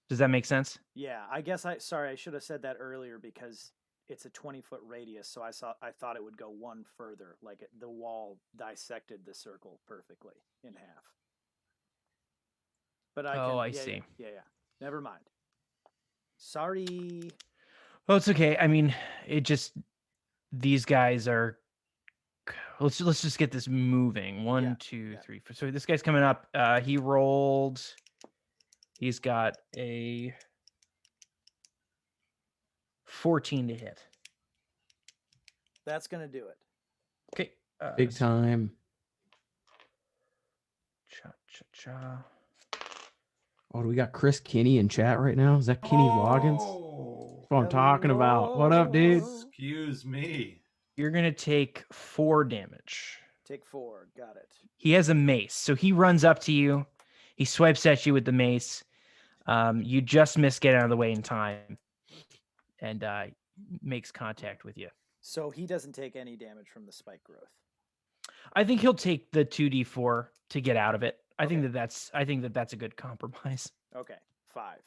B: Does that make sense?
A: Yeah, I guess I should have said that earlier, because it's a 20-foot radius, so I thought it would go one further, like the wall dissected the circle perfectly in half. But I
B: see.
A: Yeah. Never mind. Sorry.
B: Well, it's okay. I mean, it just these guys are. Let's just get this moving. 1, 2, 3, 4. So this guy's coming up. He rolled. He's got a 14 to hit.
A: That's gonna do it.
B: Okay.
C: Big time.
B: Cha.
C: Oh, do we got Chris Kinney in chat right now? Is that Kenny Loggins? That's what I'm talking about. What up, dude?
D: Excuse me.
B: You're gonna take 4 damage.
A: Take 4. Got it.
B: He has a mace, so he runs up to you. He swipes at you with the mace. You just miss getting out of the way in time, and makes contact with you.
A: So he doesn't take any damage from the spike growth.
B: I think he'll take the 2d4 to get out of it. I think that's a good compromise.
A: Okay, 5.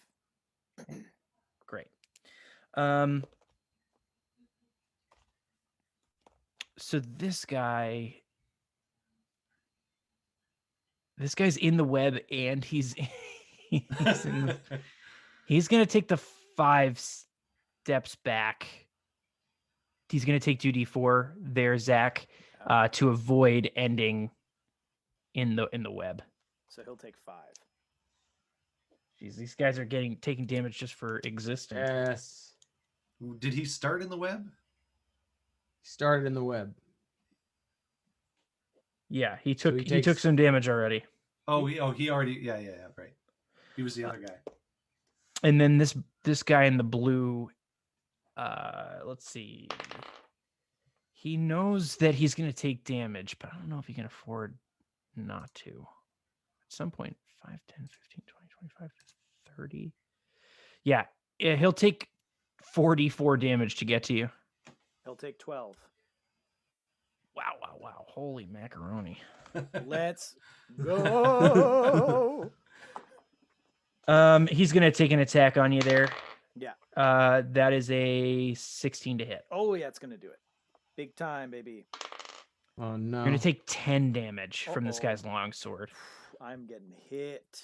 B: Great. So this guy's in the web, and he's he's gonna take the 5 steps back. He's gonna take 2d4 there, Zach, to avoid ending in the web.
A: So he'll take 5.
B: Jeez, these guys are taking damage just for existing.
C: Yes.
D: Did he start in the web?
C: He started in the web.
B: Yeah, he
C: So
B: took
C: he
B: he took
C: takes-
B: some damage already.
D: He already yeah, right. He was the other guy.
B: And then this guy in the blue, let's see. He knows that he's going to take damage, but I don't know if he can afford not to. At some point, 5, 10, 15, 20, 25, 30. Yeah, he'll take 44 damage to get to you.
A: He'll take 12.
B: Wow. Holy macaroni.
A: Let's go.
B: He's going to take an attack on you there.
A: Yeah.
B: That is a 16 to hit.
A: Oh, yeah, it's going to do it. Big time, baby.
C: Oh no.
B: You're going to take 10 damage from this
A: Uh-oh.
B: guy's longsword.
A: I'm getting hit.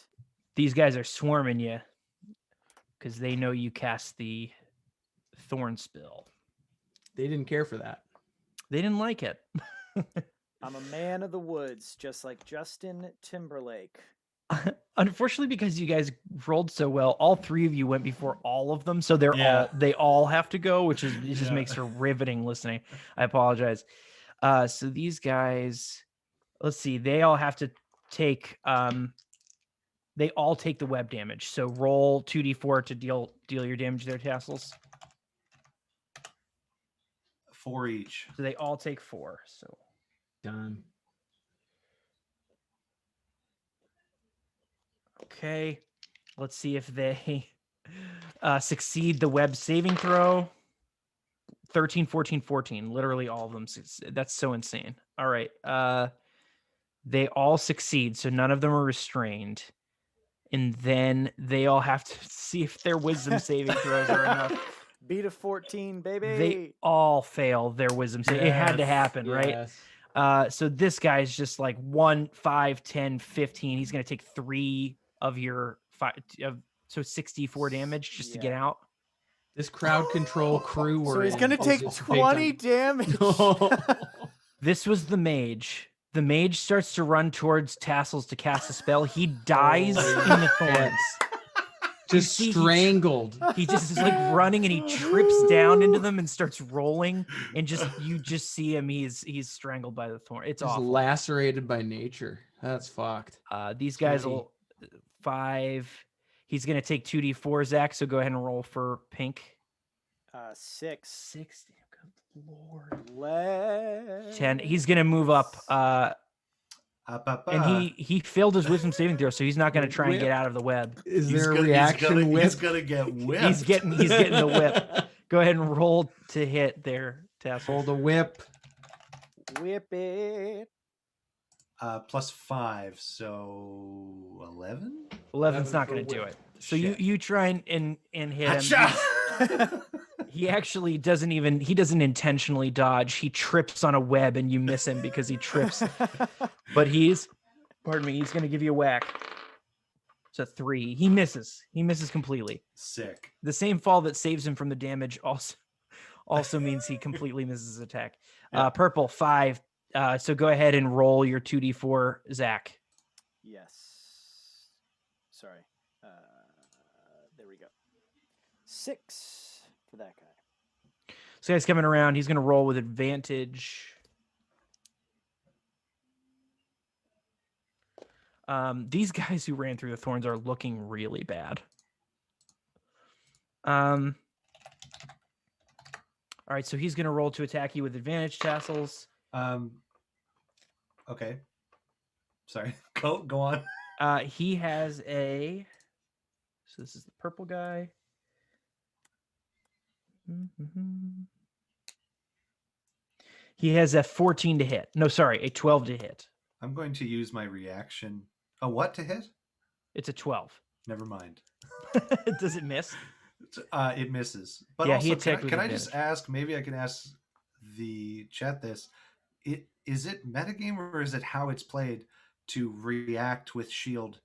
B: These guys are swarming you because they know you cast the thorn spill.
C: They didn't care for that.
B: They didn't like it.
A: I'm a man of the woods, just like Justin Timberlake.
B: Unfortunately, because you guys rolled so well, all 3 of you went before all of them, so they all have to go, which just makes for riveting listening. I apologize. So these guys, let's see, they all have to take they all take the web damage. So roll 2d4 to deal your damage there, Tassels.
D: 4 each.
B: So they all take 4. So
C: Done.
B: okay, let's see if they succeed the web saving throw. 13, 14, 14. Literally all of them. That's so insane. All right. They all succeed, so none of them are restrained. And then they all have to see if their wisdom saving throws are enough.
A: Beat a 14, baby.
B: They all fail their wisdom save. It had to happen, right? So this guy's just like 1, 5, 10, 15. He's going to take 3 of your 5, so 64 damage just to get out.
C: This crowd control crew were
A: So he's going to
C: is
A: take
C: just big
A: 20
C: time.
A: damage.
B: This was the mage. The mage starts to run towards Tassels to cast a spell. He dies in the thorns.
C: Just strangled.
B: He just is like running and he trips down into them and starts rolling. And you just see him. He's strangled by the thorn. It's
C: Just
B: awful.
C: lacerated by nature. That's fucked.
B: These guys will 5. He's gonna take 2d4, Zach. So go ahead and roll for pink.
A: 6.
B: 6. Good lord.
A: 10.
B: He's gonna move up. And he failed his wisdom saving throw, so he's not gonna try and get out of the web.
C: Is there a reaction whip?
D: He's gonna get whipped.
B: He's getting the whip. Go ahead and roll to hit there, Tassel.
C: Hold the whip.
A: Whip it.
D: +5, so 11.
B: 11's not going to do it. So you try and hit him. He actually doesn't intentionally dodge. He trips on a web and you miss him because he trips. But he's going to give you a whack. It's a 3. He misses. He misses completely.
D: Sick.
B: The same fall that saves him from the damage also means he completely misses his attack. Purple 5. So go ahead and roll your 2d4, Zach.
A: Yes. Sorry. There we go. 6 for that guy.
B: This guy's coming around. He's going to roll with advantage. These guys who ran through the thorns are looking really bad. All right, so he's going to roll to attack you with advantage, Tassels.
D: Okay. Sorry. Go on.
B: He has a. So this is the purple guy. He has a 14 to hit. No, sorry, a 12 to hit.
D: I'm going to use my reaction A what to hit?
B: It's a 12.
D: Never mind.
B: Does it miss?
D: It misses. But
B: Yeah, he
D: also,
B: attacked with
D: can I just
B: advantage.
D: ask? Maybe I can ask the chat this. Is it metagame or is it how it's played to react with shield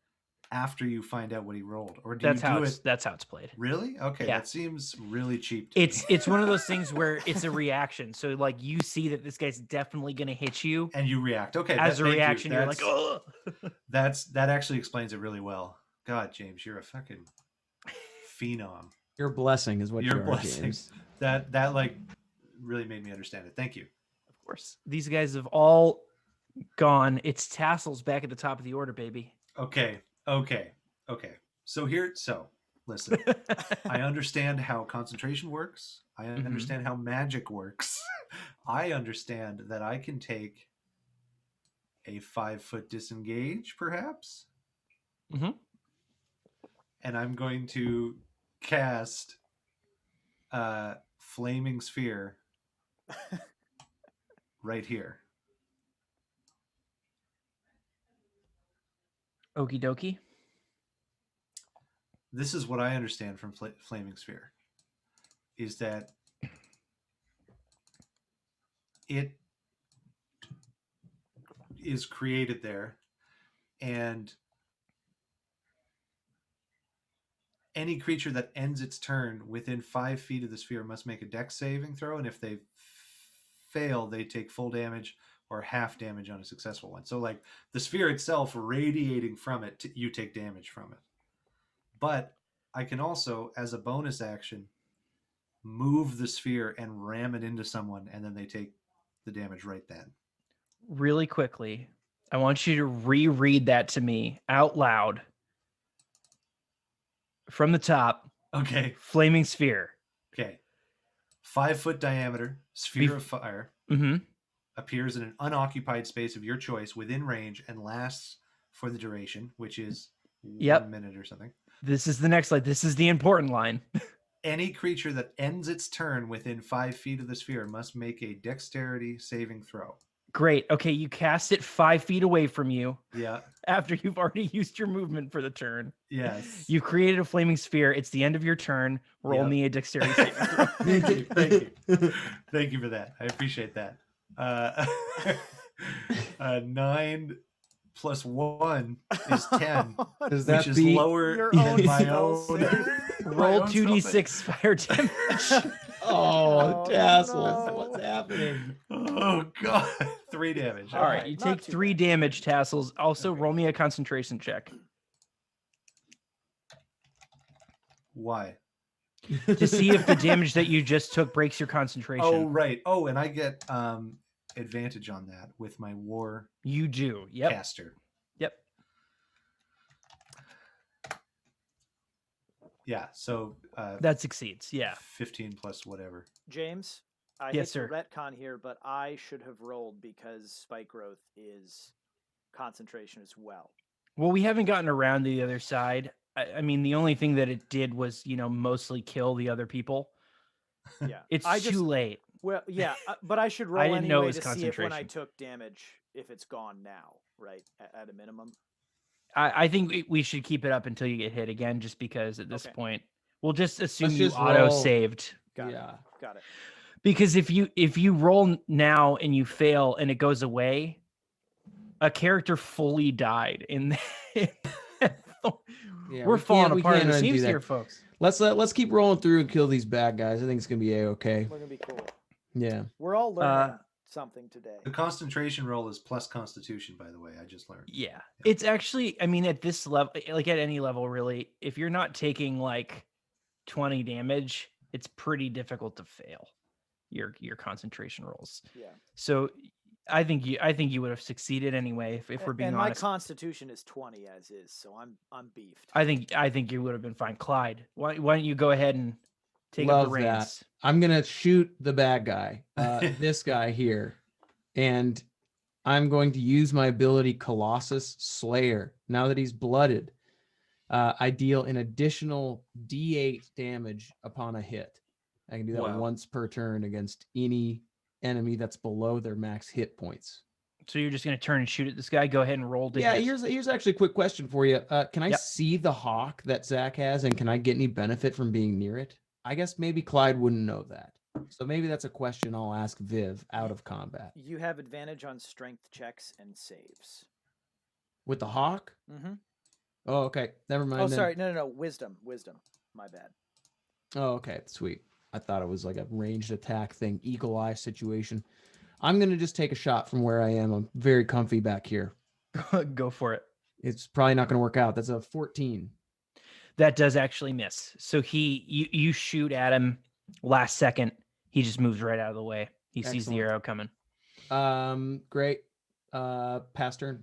D: after you find out what he rolled, or do you do it?
B: That's how it's played.
D: Really? Okay,
B: Yeah.
D: that seems really cheap to me.
B: It's one of those things where it's a reaction. So like you see that this guy's definitely gonna hit you,
D: and you react. Okay,
B: as a
D: thank you.
B: reaction, you're like, oh.
D: That actually explains it really well. God, James, you're a fucking phenom.
C: Your blessing is what
D: Your
C: you are,
D: blessing.
C: James.
D: That like really made me understand it. Thank you.
B: Of course, these guys have all gone. It's Tassels back at the top of the order, baby.
D: Okay. So listen. I understand how concentration works. I understand how magic works. I understand that I can take a 5-foot disengage, perhaps.
B: Mm-hmm.
D: And I'm going to cast Flaming Sphere right here.
B: Okie dokie.
D: This is what I understand from Flaming Sphere, is that it is created there, and any creature that ends its turn within 5 feet of the sphere must make a dex saving throw, and if they fail, they take full damage or half damage on a successful one. So like the sphere itself radiating from it, you take damage from it. But I can also, as a bonus action, move the sphere and ram it into someone, and then they take the damage right then.
B: Really quickly, I want you to reread that to me out loud from the top.
D: Okay.
B: Flaming Sphere.
D: Okay. 5-foot diameter sphere of fire appears in an unoccupied space of your choice within range and lasts for the duration, which is 1 minute or something.
B: This is the next slide. This is the important line.
D: Any creature that ends its turn within 5 feet of the sphere must make a dexterity saving throw.
B: Great. Okay, you cast it 5 feet away from you.
D: Yeah.
B: After you've already used your movement for the turn.
D: Yes.
B: You've created a flaming sphere. It's the end of your turn. Roll me a dexterity saving throw.
D: Thank you. Thank you for that. I appreciate that. 9 plus 1 is 10, which is lower than my own.
B: Roll 2d6 fire damage.
C: Oh, Tassels. What's happening?
D: Oh, God. 3 damage.
B: All right, you take 3 damage, Tassels. Also, roll me a concentration check.
D: Why?
B: To see if the damage that you just took breaks your concentration.
D: Oh, right. Oh, and I get advantage on that with my war
B: You do. Yep.
D: caster.
B: Yep.
D: Yeah, so
B: That succeeds. Yeah.
D: 15 plus whatever.
A: James, I
B: Yes,
A: hate to
B: sir.
A: retcon here, but I should have rolled because spike growth is concentration as well.
B: Well, we haven't gotten around to the other side. I mean, the only thing that it did was, mostly kill the other people.
A: Yeah,
B: It's too late.
A: Well, yeah, but I should roll
B: I didn't know it
A: anyway
B: was
A: to see if when I
B: concentration.
A: took damage, if it's gone now, right? At a minimum.
B: I think we should keep it up until you get hit again, just because at this point, we'll just assume
C: Let's
B: you
C: just
B: auto
C: roll.
B: saved.
A: Got
C: Yeah.
A: it.
B: Because if you roll now and you fail and it goes away, a character fully died in. We're falling apart at the seams here, folks.
C: Let's keep rolling through and kill these bad guys. I think it's gonna be a-okay.
A: We're gonna be cool.
C: Yeah.
A: We're all learning something today.
D: The concentration roll is plus constitution, by the way. I just learned.
B: Yeah. It's actually, I mean, at this level, like at any level, really, if you're not taking like 20 damage, it's pretty difficult to fail your concentration rolls.
A: Yeah.
B: So I think you would have succeeded anyway, if we're being
A: and
B: honest.
A: my constitution is 20 as is, so I'm beefed.
B: I think you would have been fine. Clyde, why don't you go ahead and take
C: Love
B: up the reins?
C: that. I'm gonna shoot the bad guy, this guy here, and I'm going to use my ability Colossus Slayer. Now that he's blooded, I deal an additional D8 damage upon a hit. I can do that once per turn against any enemy that's below their max hit points.
B: So you're just going to turn and shoot at this guy? Go ahead and roll to
C: Yeah,
B: hit.
C: here's actually a quick question for you. Can I
B: Yep.
C: see the hawk that Zach has, and can I get any benefit from being near it? I guess maybe Clyde wouldn't know that. So maybe that's a question I'll ask Viv out of combat.
A: You have advantage on strength checks and saves.
C: With the hawk?
A: Mm-hmm.
C: Oh, okay. Never mind.
A: Oh,
C: then.
A: sorry. No. Wisdom. My bad.
C: Oh, okay. Sweet. I thought it was like a ranged attack thing, eagle eye situation. I'm going to just take a shot from where I am. I'm very comfy back here.
B: Go for it.
C: It's probably not going to work out. That's a 14.
B: That does actually miss. So you shoot at him last second. He just moves right out of the way. He sees the
C: Excellent.
B: arrow coming.
C: Great. Pass turn.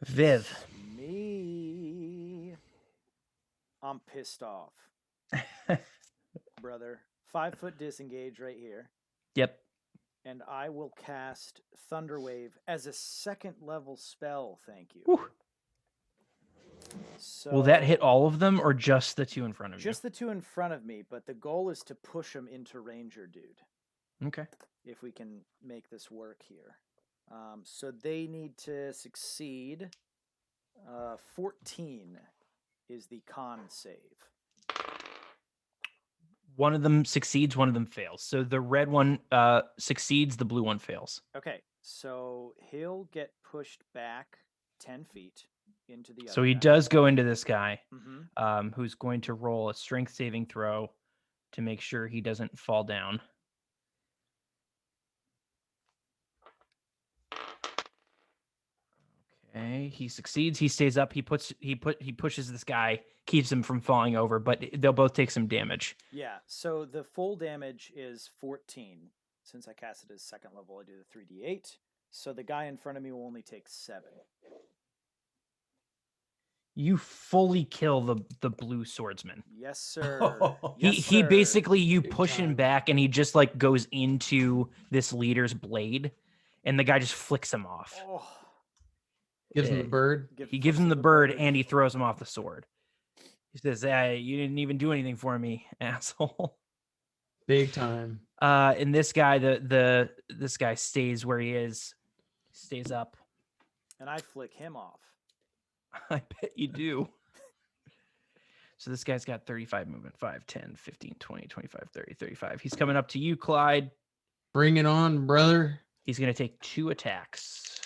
B: Viv.
A: Me. I'm pissed off, brother. 5-foot disengage right here.
B: Yep.
A: And I will cast Thunderwave as a 2nd level spell. Thank you.
B: Whew.
A: So,
B: Will that hit all of them or just the two in front of
A: just the two in front of me, but the goal is to push them into Ranger Dude.
B: you? Okay.
A: If we can make this work here. So they need to succeed. 14 is the con save.
B: One of them succeeds, one of them fails. So the red one succeeds, the blue one fails.
A: Okay, so he'll get pushed back 10 feet into the other
B: So he
A: guy.
B: does go into this guy,
A: Mm-hmm.
B: who's going to roll a strength saving throw to make sure he doesn't fall down. Okay, he succeeds. He stays up. He pushes this guy, keeps him from falling over, but they'll both take some damage.
A: Yeah, so the full damage is 14. Since I cast it as 2nd level, I do the 3d8. So the guy in front of me will only take 7.
B: You fully kill the blue swordsman.
A: Yes, sir.
B: He
A: Yes,
B: he
A: sir.
B: basically you
C: Big
B: push him
C: time.
B: back and he just like goes into this leader's blade, and the guy just flicks him off.
A: Oh,
C: Gives him the bird.
B: He gives him the bird and he throws him off the sword. He says, "Hey, you didn't even do anything for me, asshole."
C: Big time.
B: And this guy, this guy stays where he is, stays up.
A: And I flick him off.
B: I bet you do. So this guy's got 35 movement, 5, 10, 15, 20, 25, 30, 35. He's coming up to you, Clyde.
C: Bring it on, brother.
B: He's going to take 2 attacks.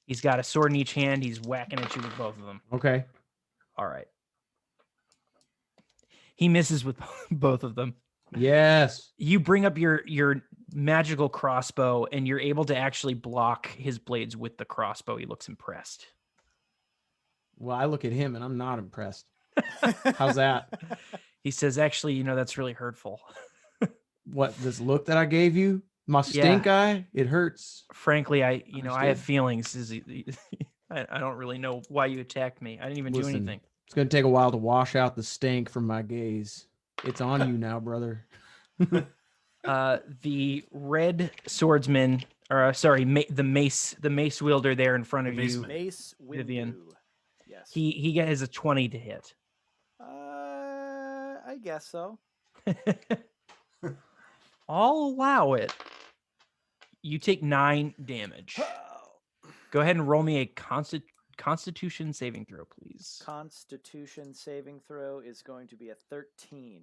B: He's got a sword in each hand. He's whacking at you with both of them.
C: Okay.
B: All right. He misses with both of them.
C: Yes.
B: You bring up your magical crossbow, and you're able to actually block his blades with the crossbow. He looks impressed.
C: Well, I look at him and I'm not impressed. How's that?
B: He says, actually, that's really hurtful.
C: What, this look that I gave you? My stink eye? It hurts.
B: Frankly, I
C: Understood.
B: have feelings. I don't really know why you attacked me. I didn't even do
C: Listen,
B: anything.
C: It's going to take a while to wash out the stink from my gaze. It's on you now, brother.
B: The red swordsman, or sorry, the mace wielder there in front of you,
D: Maceman.
A: Mace
B: Vivian.
A: Windu. Yes.
B: he has a 20 to hit.
A: I guess so.
B: I'll allow it. You take 9 damage. Go ahead and roll me a Constitution saving throw, please.
A: Constitution saving throw is going to be a 13.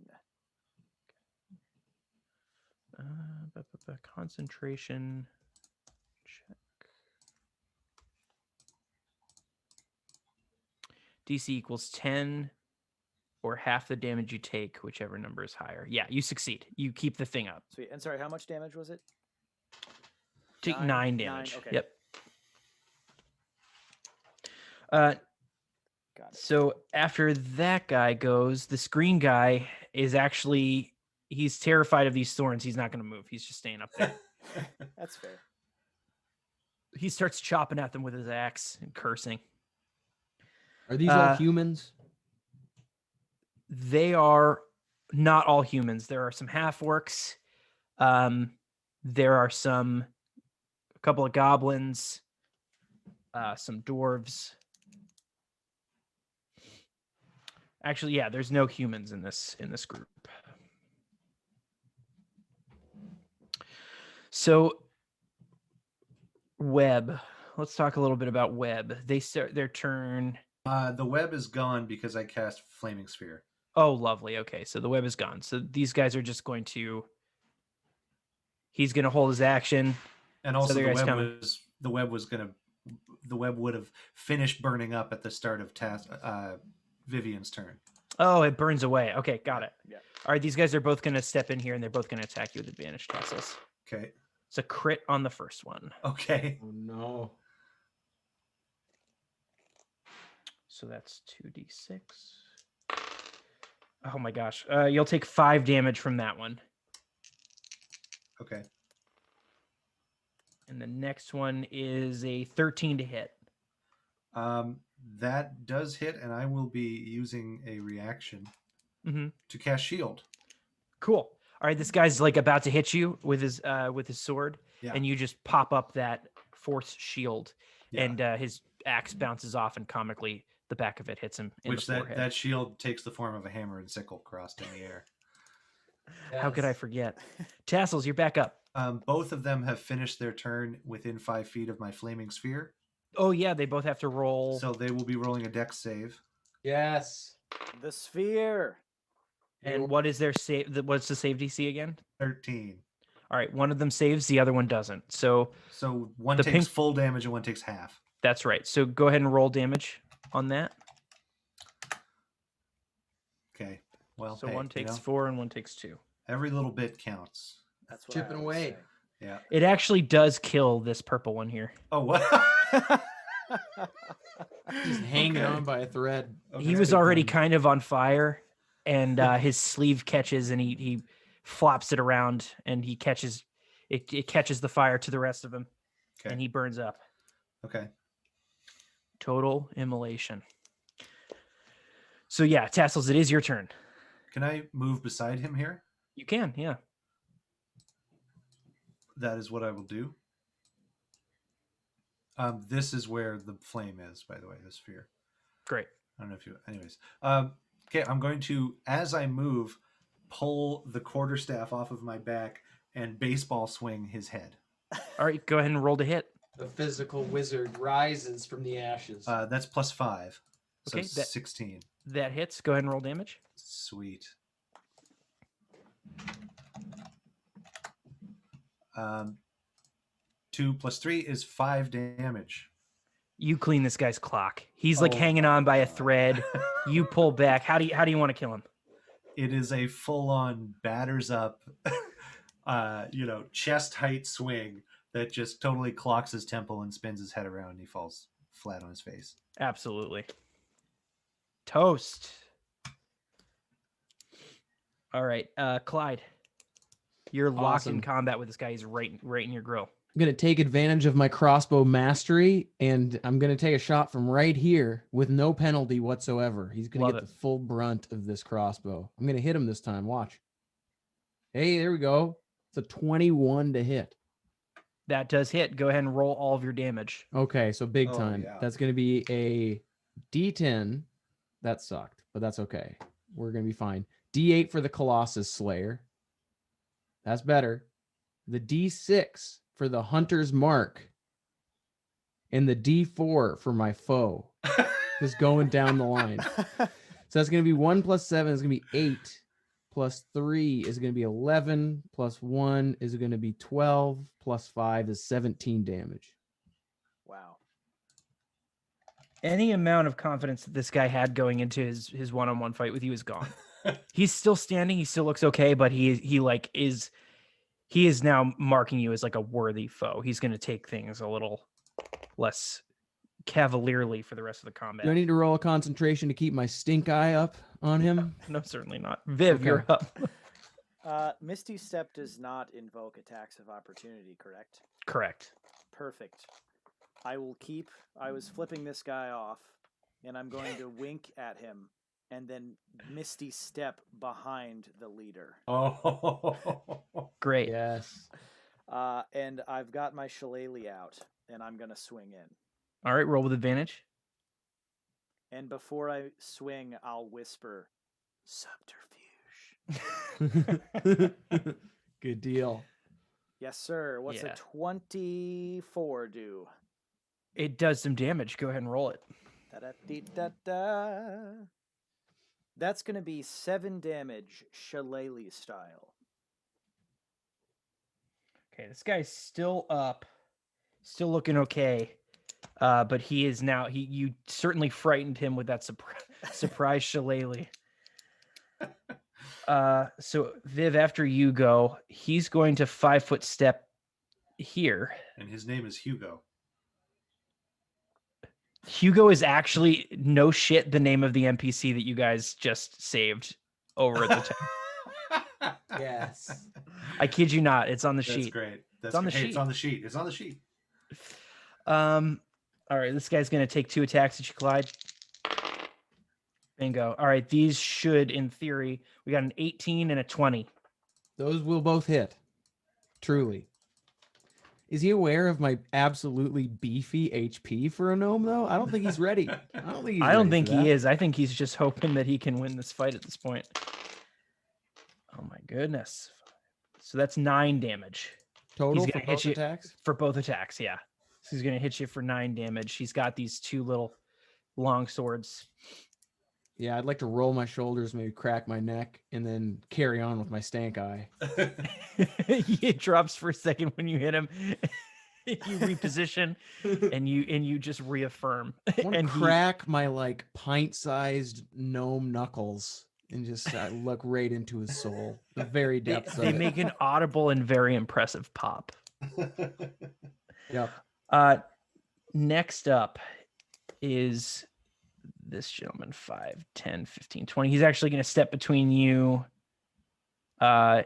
B: Concentration check. DC equals 10 or half the damage you take, whichever number is higher. Yeah, you succeed. You keep the thing up.
A: Sweet. And sorry, how much damage was it?
B: Take 9
A: 9
B: damage.
A: okay.
B: Yep.
A: Got it.
B: So after that guy goes, this green guy is actually, he's terrified of these thorns. He's not going to move. He's just staying up there.
A: That's fair.
B: He starts chopping at them with his axe and cursing.
C: Are these all humans?
B: They are not all humans. There are some half-orcs. There are a couple of goblins, some dwarves. Actually, yeah, there's no humans in this group. So Web. Let's talk a little bit about web. They start their turn.
D: The web is gone because I cast Flaming Sphere.
B: Oh, lovely. Okay, so the web is gone. So these guys are just going to. He's going to hold his action.
D: And
B: So
D: also
B: the
D: the
B: guy's
D: web
B: coming.
D: would have finished burning up at the start of Vivian's turn.
B: Oh, it burns away. Okay, got it.
A: Yeah.
B: All right, these guys are both going to step in here, and they're both going to attack you with advantage, Tassles.
D: Okay.
B: It's a crit on the first one.
D: Okay.
C: Oh no.
B: So that's 2d6. Oh my gosh. You'll take 5 damage from that one.
D: Okay.
B: And the next one is a 13 to hit.
D: That does hit, and I will be using a reaction
B: Mm-hmm.
D: to cast Shield.
B: Cool. All right, this guy's like about to hit you with his sword,
D: Yeah.
B: and you just pop up that force shield,
D: Yeah.
B: and his axe bounces off, and comically the back of it hits him in
D: Which
B: the forehead.
D: that shield takes the form of a hammer and sickle crossed in the air.
B: How could I forget? Tassels, you're back up.
D: Both of them have finished their turn within 5 feet of my flaming sphere,
B: Oh yeah, they both have to roll.
D: so they will be rolling a dex save.
C: Yes.
A: The sphere.
B: And what is their save? What's the save DC again?
D: 13.
B: All right, one of them saves, the other one doesn't. So
D: So one
B: The
D: takes
B: pink-
D: full damage and one takes half.
B: that's right. So go ahead and roll damage on that.
D: Okay. Well,
B: So
D: hey,
B: one takes 4 and one takes 2.
D: every little bit counts.
A: That's what I
C: Chipping
A: always
C: away.
A: say.
D: Yeah.
B: It actually does kill this purple one here.
D: Oh, what?
C: Just hanging
D: Okay.
C: on by a thread.
B: He
D: Okay.
B: was
C: Good
B: already
C: time.
B: kind of on fire, and his sleeve catches, and he flops it around, and he catches it catches the fire to the rest of him,
D: Okay.
B: and he burns up.
D: Okay.
B: Total immolation. So yeah, Tassels, it is your turn.
D: Can I move beside him here?
B: You can, yeah.
D: That is what I will do. This is where the flame is, by the way, the sphere.
B: Great.
D: I don't know if you. Anyways. Okay, I'm going to, as I move, pull the quarterstaff off of my back and baseball swing his head.
B: All right, go ahead and roll to hit.
C: The physical wizard rises from the ashes.
D: That's +5. So
B: Okay, that-
D: 16.
B: That hits. Go ahead and roll damage.
D: Sweet. 2 + 3 is 5 damage.
B: You clean this guy's clock. He's like
D: Oh
B: hanging
D: my
B: on by a
D: God.
B: thread. You pull back. How do you want to kill him?
D: It is a full-on batters up, chest height swing that just totally clocks his temple and spins his head around, and he falls flat on his face.
B: Absolutely. Toast. All right, Clyde. You're locked in
C: Awesome.
B: combat with this guy. He's right in your grill.
C: I'm going to take advantage of my crossbow mastery, and I'm going to take a shot from right here with no penalty whatsoever. He's going to
B: Love
C: get
B: it.
C: the full brunt of this crossbow. I'm going to hit him this time. Watch. Hey, there we go. It's a 21 to hit.
B: That does hit. Go ahead and roll all of your damage.
C: Okay, so big
D: Oh,
C: time.
D: yeah.
C: That's going to be a D10. That sucked, but that's okay. We're going to be fine. D8 for the Colossus Slayer. That's better. The D6 for the Hunter's Mark. And the D4 for my foe. Just going down the line. So that's going to be 1 + 7 is going to be 8. Plus 3 is going to be 11. Plus 1 is going to be 12. Plus 5 is 17 damage.
A: Wow.
B: Any amount of confidence that this guy had going into his one-on-one fight with you is gone. He's still standing. He still looks okay, but he is now marking you as like a worthy foe. He's going to take things a little less cavalierly for the rest of the combat.
C: Do I need to roll a concentration to keep my stink eye up on him?
B: No, certainly not. Viv,
C: Okay.
B: you're up.
A: Misty Step does not invoke attacks of opportunity, correct?
B: Correct.
A: Perfect. I was flipping this guy off, and I'm going to wink at him, and then Misty Step behind the leader.
D: Oh.
B: Great.
C: Yes.
A: And I've got my shillelagh out, and I'm going to swing in.
B: All right, roll with advantage.
A: And before I swing, I'll whisper, subterfuge.
C: Good deal.
A: Yes, sir. What's
B: Yeah.
A: a 24 do?
B: It does some damage. Go ahead and roll it.
A: Da-da-dee-da-da. That's going to be 7 damage, shillelagh style.
B: Okay, this guy's still up, still looking okay, but he is now. You certainly frightened him with that surprise shillelagh. So Viv, after you go, he's going to 5-foot step here.
D: And his name is Hugo.
B: Hugo is actually no shit the name of the NPC that you guys just saved over at the time.
C: Yes.
B: I kid you not. It's on the sheet.
D: That's great. That's
B: on the
D: great.
B: sheet.
D: It's on the sheet. It's on the sheet.
B: All right, this guy's gonna take 2 attacks at you, Clyde. Bingo. All right, these should, in theory, we got an 18 and a 20.
C: Those will both hit. Truly. Is he aware of my absolutely beefy HP for a gnome, though? I don't think he's ready.
B: I don't think he is. I think he's just hoping that he can win this fight at this point. Oh my goodness. So that's 9 damage.
C: Total
B: He's
C: for
B: gonna hit
C: both
B: you
C: attacks?
B: for both attacks, yeah. So he's gonna hit you for 9 damage. He's got these 2 little long swords.
C: Yeah, I'd like to roll my shoulders, maybe crack my neck, and then carry on with my stank eye.
B: It drops for a second when you hit him. You reposition and you just reaffirm.
C: I want to
B: And
C: crack my like pint-sized gnome knuckles and just look right into his soul, the very depths
B: they
C: of it.
B: make an audible and very impressive pop.
C: Yep.
B: Next up is this gentleman, 5, 10, 15, 20. He's actually going to step between you and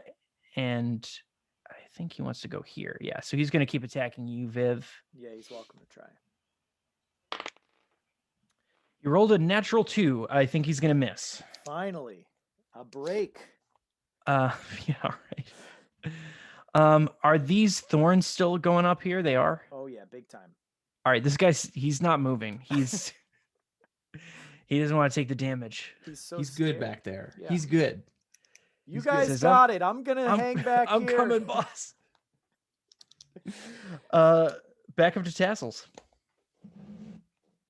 B: I think he wants to go here. Yeah, so he's going to keep attacking you, Viv.
A: Yeah, he's welcome to try.
B: You rolled a natural 2. I think he's going to miss.
A: Finally, a break.
B: Yeah, all right. Are these thorns still going up here? They are?
A: Oh, yeah, big time.
B: All right, this guy's, he's not moving. He doesn't want to take the damage.
A: He's
C: He's
A: scared.
C: good back there.
A: Yeah.
C: He's good.
A: You
C: He's
A: guys
B: Says,
A: got it. I'm going to hang back
B: I'm
A: here.
B: coming, boss. Back up to Tassles.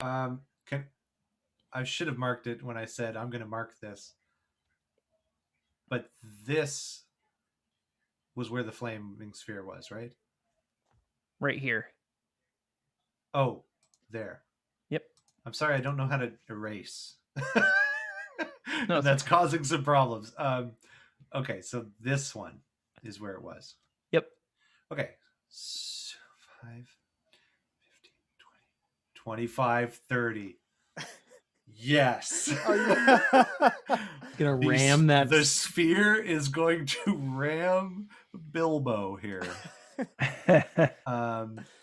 D: I should have marked it when I said I'm going to mark this. But this was where the flaming sphere was, right?
B: Right here.
D: Oh, there.
B: Yep.
D: I'm sorry, I don't know how to erase.
B: No,
D: That's causing some problems. Okay, so this one is where it was.
B: Yep.
D: Okay. So 5, 15, 20, 25, 30. Yes.
C: Gonna ram that.
D: The sphere is going to ram Bilbo here.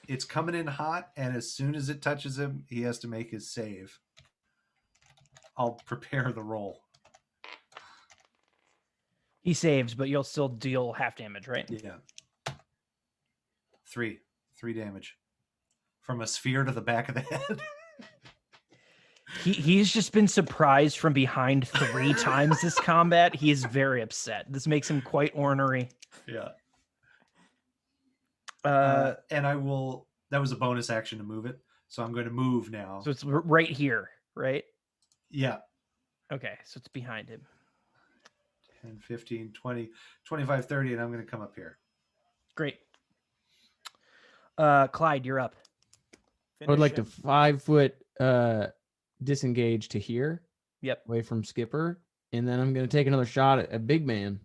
D: It's coming in hot, and as soon as it touches him, he has to make his save. I'll prepare the roll.
B: He saves, but you'll still deal half damage, right?
D: Yeah. 3 damage from a sphere to the back of the head.
B: He's just been surprised from behind 3 times this combat. He is very upset. This makes him quite ornery.
D: Yeah. And I will. That was a bonus action to move it, so I'm going to move now.
B: So it's right here, right?
D: Yeah.
B: Okay, so it's behind him.
D: 10, 15, 20, 25, 30, and I'm going to come up here.
B: Great. Clyde, you're up.
C: I would like
A: Finish
C: to
A: him.
C: 5-foot disengage to here,
B: Yep,
C: away from Skipper, and then I'm gonna take another shot at Big Man.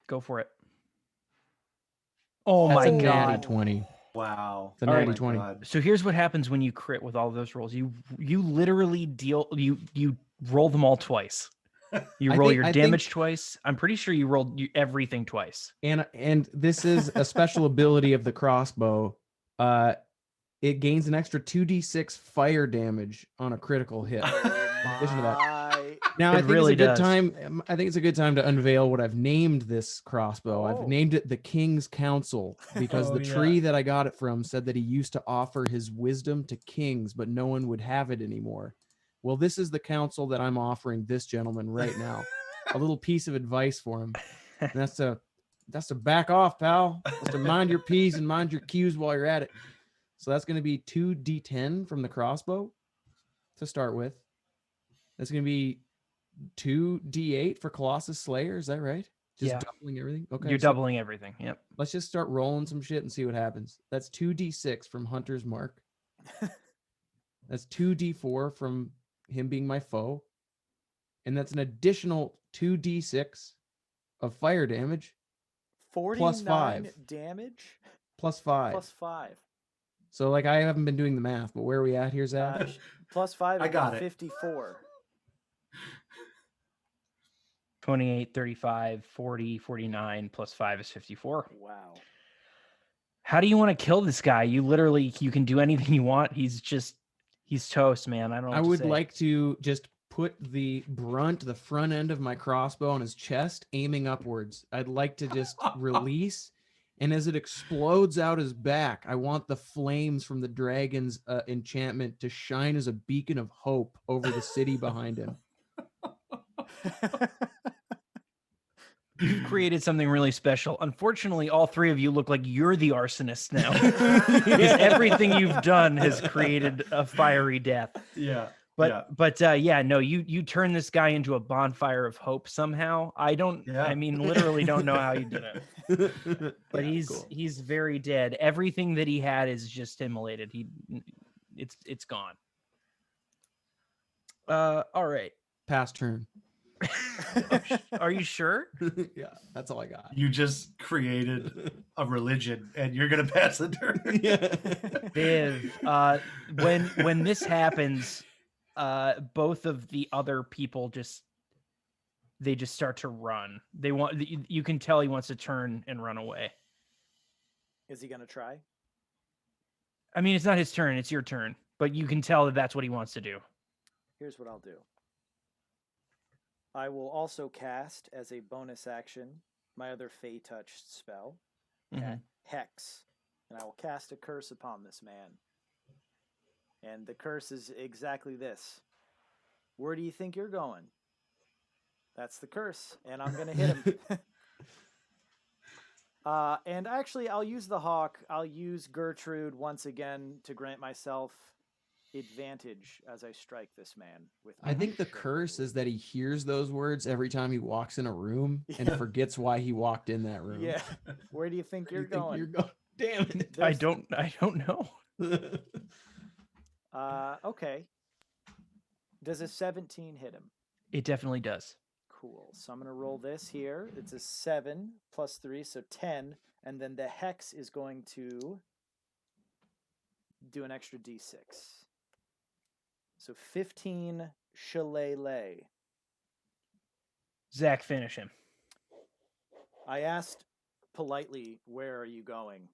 B: go for it. Oh
C: That's
B: my
C: a natty
B: god.
C: 20.
D: Wow.
C: It's a
B: All
C: natty
B: right.
C: 20.
D: God.
B: So here's what happens when you crit with all those rolls. You literally you roll them all twice. You roll your
C: I
B: damage twice. I'm pretty sure you rolled everything twice.
C: And this is a special ability of the crossbow. It gains an extra 2d6 fire damage on a critical hit. In addition to that. Now,
B: It
C: I think
B: really
C: it's a good
B: does.
C: time. I think it's a good time to unveil what I've named this crossbow.
A: Oh.
C: I've named it the King's Counsel because
D: Oh,
C: the
D: yeah.
C: tree that I got it from said that he used to offer his wisdom to kings, but no one would have it anymore. Well, this is the counsel that I'm offering this gentleman right now. A little piece of advice for him. And that's to That's to back off, pal. That's to mind your P's and mind your Q's while you're at it. So that's going to be 2d10 from the crossbow to start with. That's going to be 2d8 for Colossus Slayer. Is that right? Just
B: Yeah.
C: doubling everything? Okay.
B: You're
C: so
B: doubling everything. Yep.
C: let's just start rolling some shit and see what happens. That's 2d6 from Hunter's Mark. That's 2d4 from him being my foe. And that's an additional 2d6 of fire damage
A: 49
C: 5.
A: damage
C: plus 5.
A: plus 5.
C: So, like, I haven't been doing the math, but where are we at here, Zach?
A: Plus 5
D: I got it.
A: 54.
B: 28, 35, 40, 49 plus 5 is 54.
A: Wow.
B: How do you want to kill this guy? You can do anything you want. He's toast, man. I don't know.
C: I
B: what to
C: would
B: say.
C: like to just put the front end of my crossbow on his chest, aiming upwards. I'd like to just release, and as it explodes out his back, I want the flames from the dragon's enchantment to shine as a beacon of hope over the city behind him.
B: You've created something really special. Unfortunately, all three of you look like you're the arsonist now. Because everything you've done has created a fiery death.
D: Yeah.
B: But no, you turn this guy into a bonfire of hope somehow. I mean, literally don't know how you did it. But he's very dead. Everything that he had is just immolated. It's gone. All right.
C: Pass turn.
B: Are you sure?
C: Yeah, that's all I got.
D: You just created a religion, and you're gonna pass the turn.
C: Yeah.
B: Viv, when this happens, both of the other people just start to run. You can tell he wants to turn and run away.
A: Is he going to try?
B: I mean, it's not his turn, it's your turn, but you can tell that that's what he wants to do.
A: Here's what I'll do. I will also cast as a bonus action my other Fey Touch spell, Hex, and I will cast a curse upon this man. And the curse is exactly this. Where do you think you're going? That's the curse, and I'm going to hit him. And actually, I'll use the hawk. I'll use Gertrude once again to grant myself advantage as I strike this man with.
C: I think the curse is that he hears those words every time he walks in a room and forgets why he walked in that room.
A: Yeah. Where do you think you're going?
C: Damn it.
B: I don't know.
A: Okay. Does a 17 hit him?
B: It definitely does.
A: Cool. So I'm going to roll this here. It's a 7 plus 3, so 10. And then the hex is going to do an extra d6. So 15 shillelagh.
B: Zach, finish him.
A: I asked politely, where are you going?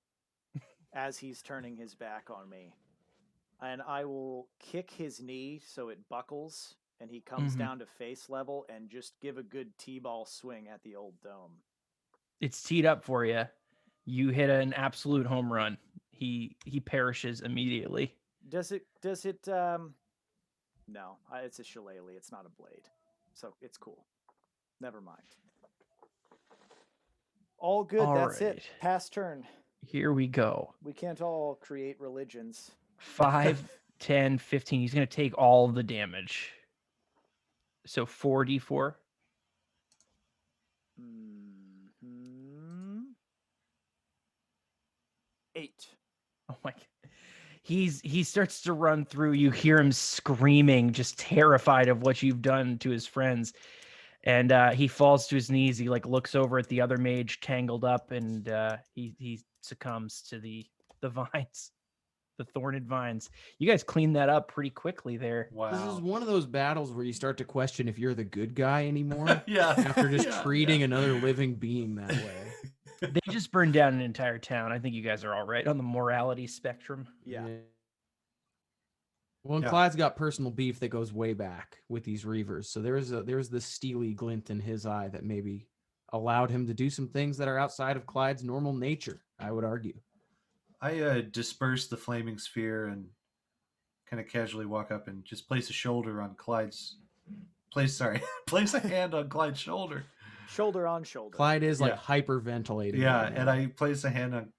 A: As he's turning his back on me. And I will kick his knee so it buckles and he comes down to face level and just give a good t-ball swing at the old dome.
B: It's teed up for you. You hit an absolute home run. He perishes immediately.
A: Does it no, it's a shillelagh. It's not a blade. So it's cool. Never mind. All good.
B: All
A: That's
B: right.
A: it. Pass turn.
B: Here we go.
A: We can't all create religions.
B: 5, 10, 15. He's going to take all the damage. So 4d4.
A: 8.
B: Oh my God. He starts to run through. You hear him screaming, just terrified of what you've done to his friends. And he falls to his knees. He looks over at the other mage tangled up, and he succumbs to the vines, the thorned vines. You guys cleaned that up pretty quickly there.
D: Wow.
C: This is one of those battles where you start to question if you're the good guy anymore.
D: Yeah.
C: After just treating another living being that way.
B: They just burned down an entire town. I think you guys are all right on the morality spectrum.
A: Yeah.
C: Well, and Clyde's got personal beef that goes way back with these Reavers. So there's this steely glint in his eye that maybe allowed him to do some things that are outside of Clyde's normal nature, I would argue.
D: I disperse the flaming sphere and kind of casually walk up and just place a hand on Clyde's shoulder.
A: Shoulder on shoulder.
C: Clyde is like
D: Yeah.
C: hyperventilating.
D: Yeah,
C: right
D: and
C: now.
D: I place a hand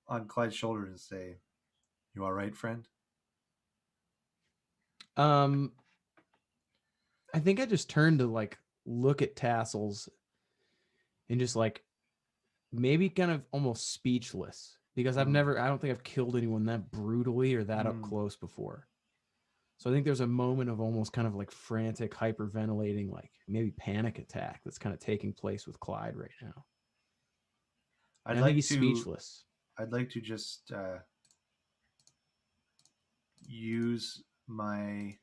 D: on Clyde's shoulder and say, "You all right, friend?"
C: I think I just turned to like look at Tassels and just like maybe kind of almost speechless because I don't think I've killed anyone that brutally or that up close before. So I think there's a moment of almost kind of like frantic hyperventilating, like maybe panic attack that's kind of taking place with Clyde right now.
D: I'd
C: I
D: like
C: think he's
D: to
C: speechless.
D: I'd like to just use my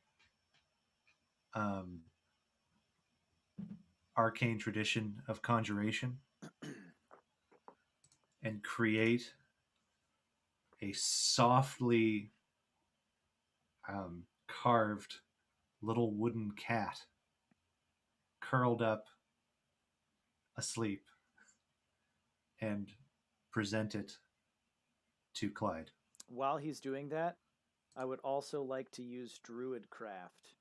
D: arcane tradition of conjuration and create a softly carved little wooden cat curled up asleep and present it to Clyde.
A: While he's doing that, I would also like to use Druidcraft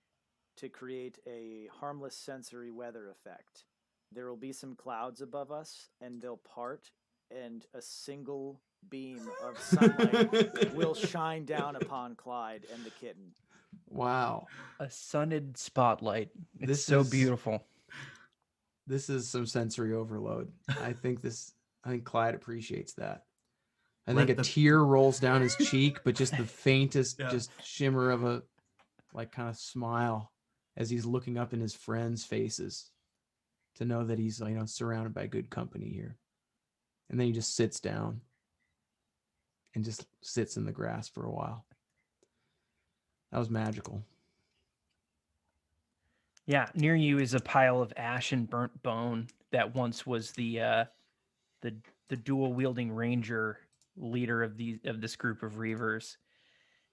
A: to create a harmless sensory weather effect. There will be some clouds above us, and they'll part, and a single beam of sunlight will shine down upon Clyde and the kitten.
C: Wow.
B: A sunned spotlight. It's
C: This
B: so
C: is-
B: beautiful.
C: This is some sensory overload. I think Clyde appreciates that. I think a tear rolls down his cheek, but just the faintest just shimmer of a like kind of smile as he's looking up in his friends' faces to know that he's surrounded by good company here. And then he just sits down and just sits in the grass for a while. That was magical.
B: Yeah, near you is a pile of ash and burnt bone that once was the dual wielding ranger leader of this group of reavers.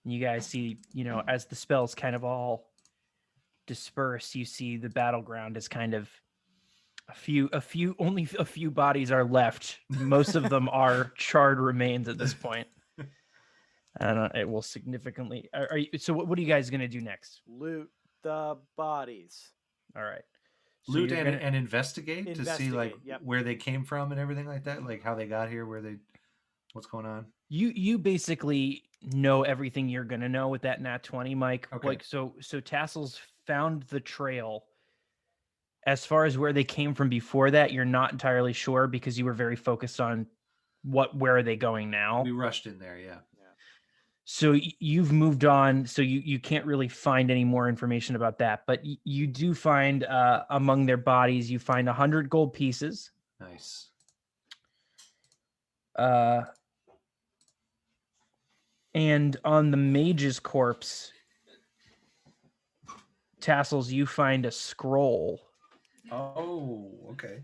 B: And you guys see, as the spells kind of all disperse, you see the battleground is kind of only a few bodies are left. Most of them are charred remains at this point. And it will significantly. So what are you guys going to do next?
A: Loot the bodies.
B: All right. So
D: Loot
B: you're
D: and investigate to see like
A: yep.
D: where they came from and everything like that, like how they got here, what's going on.
B: You basically know everything you're going to know with that nat 20, Mike.
D: Okay.
B: Like so Tassels found the trail. As far as where they came from before that, you're not entirely sure because you were very focused on where are they going now.
D: We rushed in there, yeah.
B: So you've moved on, so you can't really find any more information about that. But you do find among their bodies, you find 100 gold pieces.
D: Nice.
B: And on the mage's corpse, Tassels, you find a scroll.
D: Oh, okay.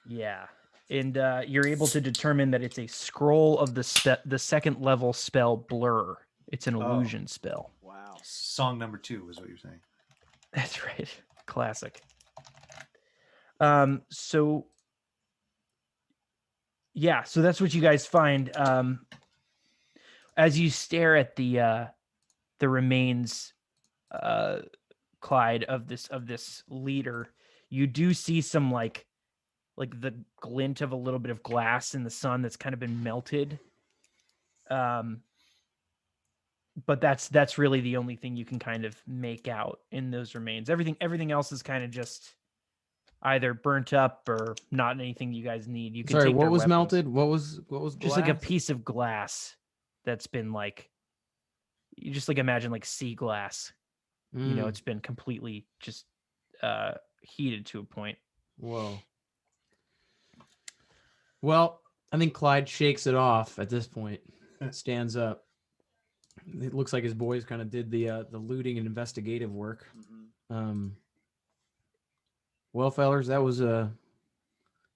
B: Yeah. And you're able to determine that it's a scroll of the second level spell Blur. It's an illusion spell.
A: Wow.
D: Song number 2 is what you're saying.
B: That's right. Classic. So that's what you guys find. As you stare at the remains, Clyde, of this leader, you do see some like the glint of a little bit of glass in the sun that's kind of been melted. But that's really the only thing you can kind of make out in those remains. Everything else is kind of just either burnt up or not anything you guys need. You can
C: Sorry,
B: take
C: what
B: their
C: was
B: weapons.
C: melted? What was
B: Just like a
C: glass?
B: piece of glass that's been like, you just like imagine like sea glass. It's been completely just heated to a point.
C: Whoa. Well, I think Clyde shakes it off at this point. Stands up. It looks like his boys kind of did the looting and investigative work.
A: Mm-hmm.
C: Well, fellers, that was an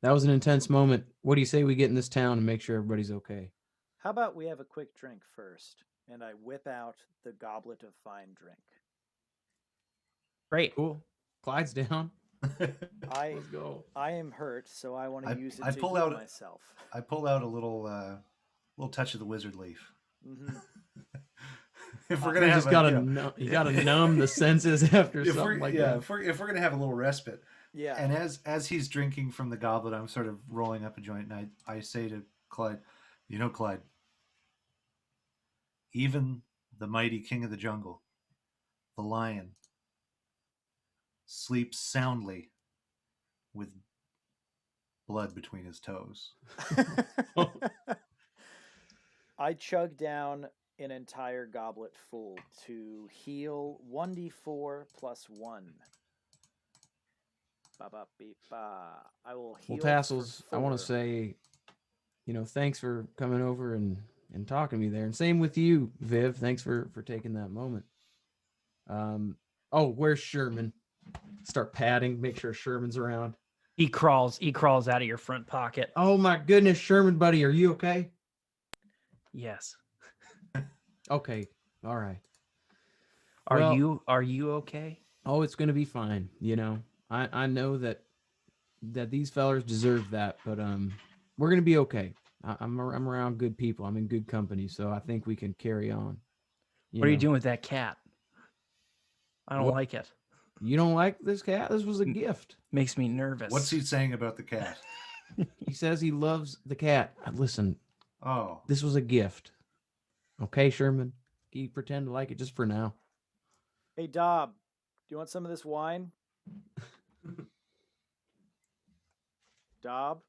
C: intense moment. What do you say we get in this town and make sure everybody's okay?
A: How about we have a quick drink first, and I whip out the goblet of fine drink.
B: Great.
C: Cool. Clyde's down.
A: I
C: Let's go.
A: I am hurt, so I want to use it
D: I
A: to
D: pull
A: heal
D: out-
A: myself.
D: I pull out a little touch of the wizard leaf.
A: Mm-hmm.
D: If we're
C: You
D: gonna
C: just
D: have
C: gotta numb the senses after
D: if
C: something
D: we're
C: like that.
D: if we're gonna have a little respite,
A: Yeah.
D: And as he's drinking from the goblet, I'm sort of rolling up a joint, and I say to Clyde, "You know, Clyde, even the mighty king of the jungle, the lion, sleeps soundly with blood between his toes."
A: I chug down an entire goblet full to heal 1d4 plus 1. Ba ba beep ba. I will heal.
C: Well, Tassles,
A: for
C: I want to
A: 4.
C: say, thanks for coming over and talking to me there. And same with you, Viv. Thanks for taking that moment. Oh, where's Sherman? Start patting, make sure Sherman's around.
B: He crawls out of your front pocket.
C: Oh my goodness, Sherman, buddy, are you okay?
B: Yes.
C: Okay. All right.
B: Are
C: Well-
B: you okay?
C: Oh, it's gonna be fine. I know that these fellers deserve that, but we're gonna be okay. I'm around good people. I'm in good company, so I think we can carry on.
B: What are you
C: know.
B: doing with that cat? I don't
C: What?
B: like it.
C: You don't like this cat? This was a gift.
B: Makes me nervous.
D: What's he saying about the cat?
C: He says he loves the cat. Listen,
D: Oh,
C: this was a gift. Okay, Sherman? Can you pretend to like it just for now?
A: Hey, Dob, do you want some of this wine? Dob?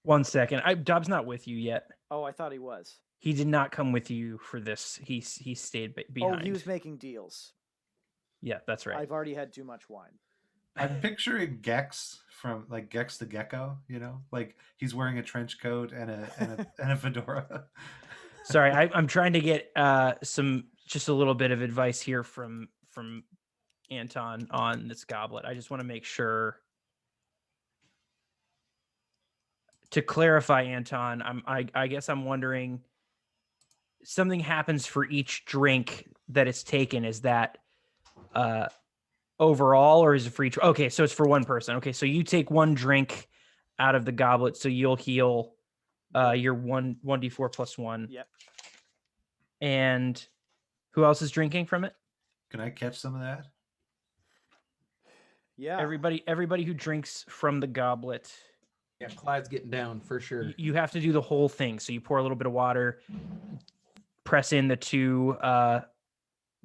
B: One second. Dob's not with you yet.
A: Oh, I thought he was.
B: He did not come with you for this. He stayed behind.
A: Oh, he was making deals.
B: Yeah, that's right.
A: I've already had too much wine.
D: I'm picturing Gex from like Gex the Gecko. Like he's wearing a trench coat and a fedora.
B: Sorry, I'm trying to get just a little bit of advice here from Anton on this goblet. I just want to make sure. To clarify, Anton, I guess I'm wondering, something happens for each drink that is taken. Is that overall, or is it for each? Okay, so it's for one person. Okay, so you take one drink out of the goblet, so you'll heal your 1d4 plus 1.
A: Yep.
B: And who else is drinking from it?
D: Can I catch some of that?
A: Yeah.
B: Everybody who drinks from the goblet.
C: Yeah, Clyde's getting down for sure.
B: You have to do the whole thing. So you pour a little bit of water, press in the 2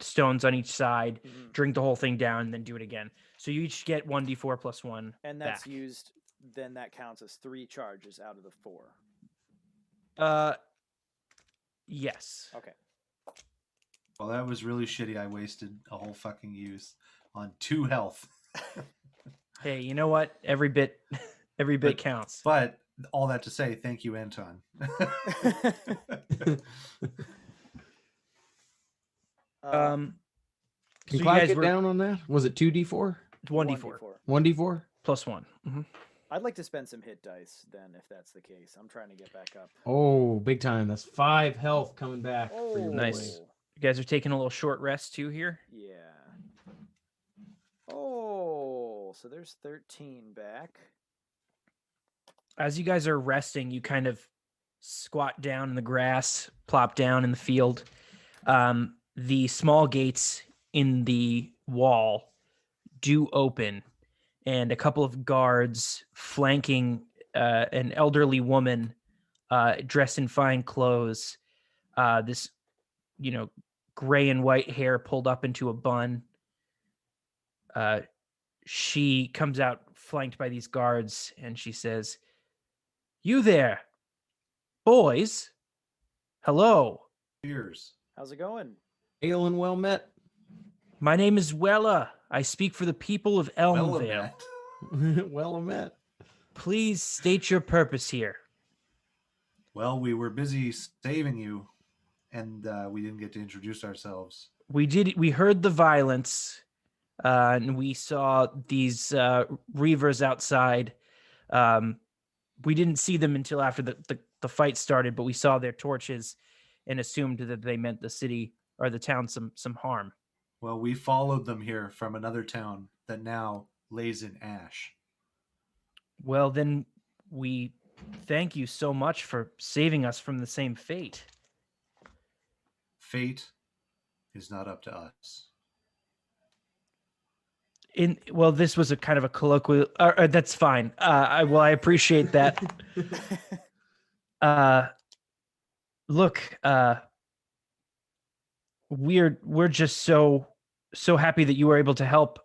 B: stones on each side, drink the whole thing down, and then do it again. So you each get 1d4 plus 1.
A: And that's
B: back.
A: used, then that counts as 3 charges out of the 4.
B: Yes.
A: Okay.
D: Well, that was really shitty. I wasted a whole fucking use on 2 health.
B: Hey, you know what? Every bit counts.
D: But all that to say, thank you, Anton.
C: Can
B: So you
C: Clyde
B: guys
C: get
B: were
C: down on that? Was it 2d4?
B: 1d4
C: 1d4?
B: plus 1. Mm-hmm.
A: I'd like to spend some hit dice then, if that's the case. I'm trying to get back up.
C: Oh, big time. That's 5 health coming back for your
B: Nice.
C: boy.
B: You guys are taking a little short rest too here.
A: Yeah. Oh, so there's 13 back.
B: As you guys are resting, you kind of squat down in the grass, plop down in the field. The small gates in the wall do open, and a couple of guards flanking an elderly woman dressed in fine clothes. This, gray and white hair pulled up into a bun. She comes out flanked by these guards, and she says, "You there, boys? Hello.
D: Cheers.
A: How's it going?
C: Hail and well met.
B: My name is Wella. I speak for the people of Elmvale.
C: Well met.
B: Please state your purpose here."
D: Well, we were busy saving you, and we didn't get to introduce ourselves.
B: We heard the violence, and we saw these reavers outside. We didn't see them until after the fight started, but we saw their torches and assumed that they meant the city or the town some harm.
D: Well, we followed them here from another town that now lays in ash.
B: Well, then we thank you so much for saving us from the same fate.
D: Fate is not up to us.
B: This was a kind of a colloquial. That's fine. I appreciate that. Look, we're just so happy that you were able to help.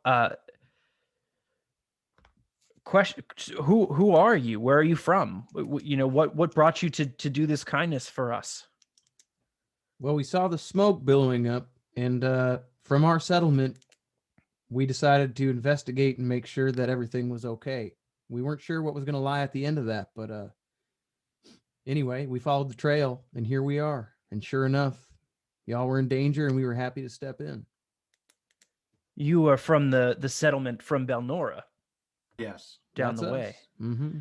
B: Question: Who are you? Where are you from? What brought you to do this kindness for us?
C: Well, we saw the smoke billowing up, and from our settlement, we decided to investigate and make sure that everything was okay. We weren't sure what was going to lie at the end of that, but anyway, we followed the trail, and here we are. And sure enough, y'all were in danger, and we were happy to step in.
B: You are from the settlement from Belnora.
D: Yes.
B: Down
C: That's
B: the
C: us.
B: way.
C: Mm-hmm.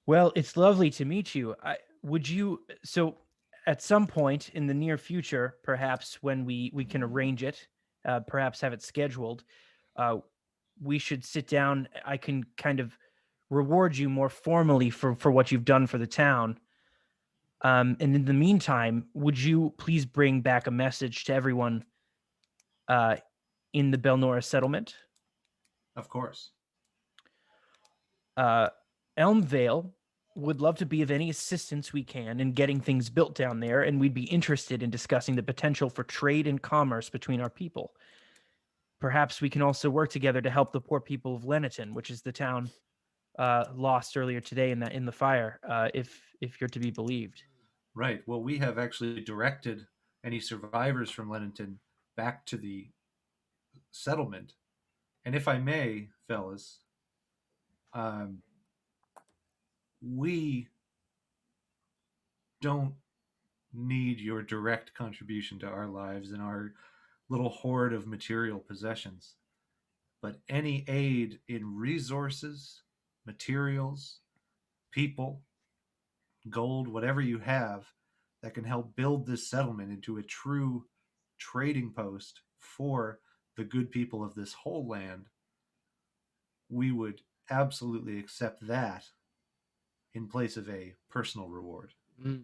B: Well, it's lovely to meet you. So at some point in the near future, perhaps when we can arrange it, perhaps have it scheduled, we should sit down. I can kind of reward you more formally for what you've done for the town. And in the meantime, would you please bring back a message to everyone in the Belnora settlement?
D: Of course.
B: Elmvale would love to be of any assistance we can in getting things built down there, and we'd be interested in discussing the potential for trade and commerce between our people. Perhaps we can also work together to help the poor people of Lenneton, which is the town lost earlier today in the fire, if you're to be believed.
D: Right. Well, we have actually directed any survivors from Lennington back to the settlement. And if I may, fellas, we don't need your direct contribution to our lives and our little hoard of material possessions. But any aid in resources, materials, people, gold, whatever you have that can help build this settlement into a true trading post for the good people of this whole land, we would absolutely accept that in place of a personal reward.
C: Mm.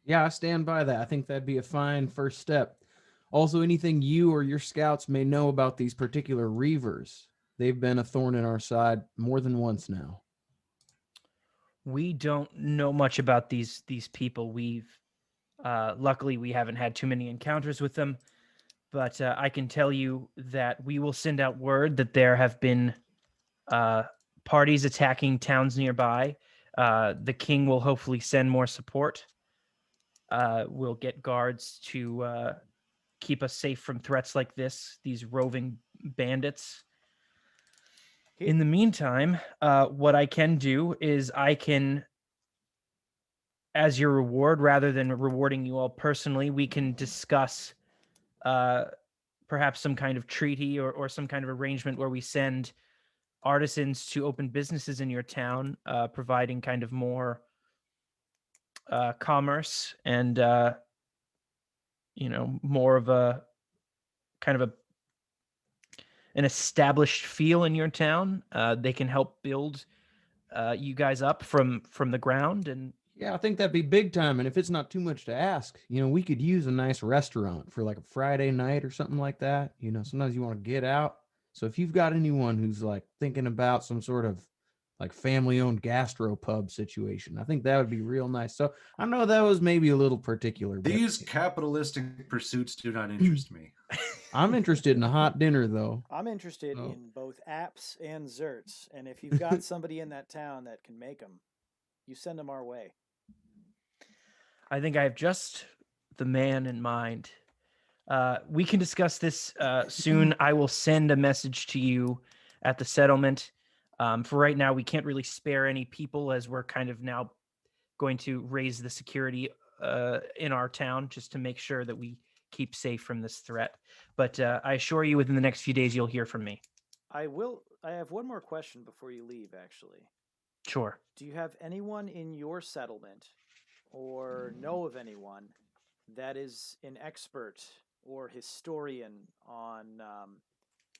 C: Yeah, I stand by that. I think that'd be a fine first step. Also, anything you or your scouts may know about these particular reavers, they've been a thorn in our side more than once now.
B: We don't know much about these people. Luckily we haven't had too many encounters with them, but I can tell you that we will send out word that there have been parties attacking towns nearby. The king will hopefully send more support. We'll get guards to keep us safe from threats like these roving bandits. In the meantime, what I can do is I can, as your reward, rather than rewarding you all personally, we can discuss perhaps some kind of treaty or some kind of arrangement where we send artisans to open businesses in your town, providing kind of more commerce and more of a kind of an established feel in your town. They can help build you guys up from the ground. And
C: Yeah, I think that'd be big time. And if it's not too much to ask, we could use a nice restaurant for like a Friday night or something like that. Sometimes you want to get out. So if you've got anyone who's like thinking about some sort of like family owned gastropub situation, I think that would be real nice. So I know that was maybe a little particular.
D: These capitalistic pursuits do not interest me.
C: I'm interested in a hot dinner though.
A: I'm interested in both apps and zerts, and if you've got somebody in that town that can make them, you send them our way.
B: I think I have just the man in mind. We can discuss this soon. I will send a message to you at the settlement. For right now, we can't really spare any people as we're kind of now going to raise the security in our town just to make sure that we keep safe from this threat. But I assure you within the next few days, you'll hear from me.
A: I have one more question before you leave, actually.
B: Sure.
A: Do you have anyone in your settlement or know of anyone that is an expert or historian on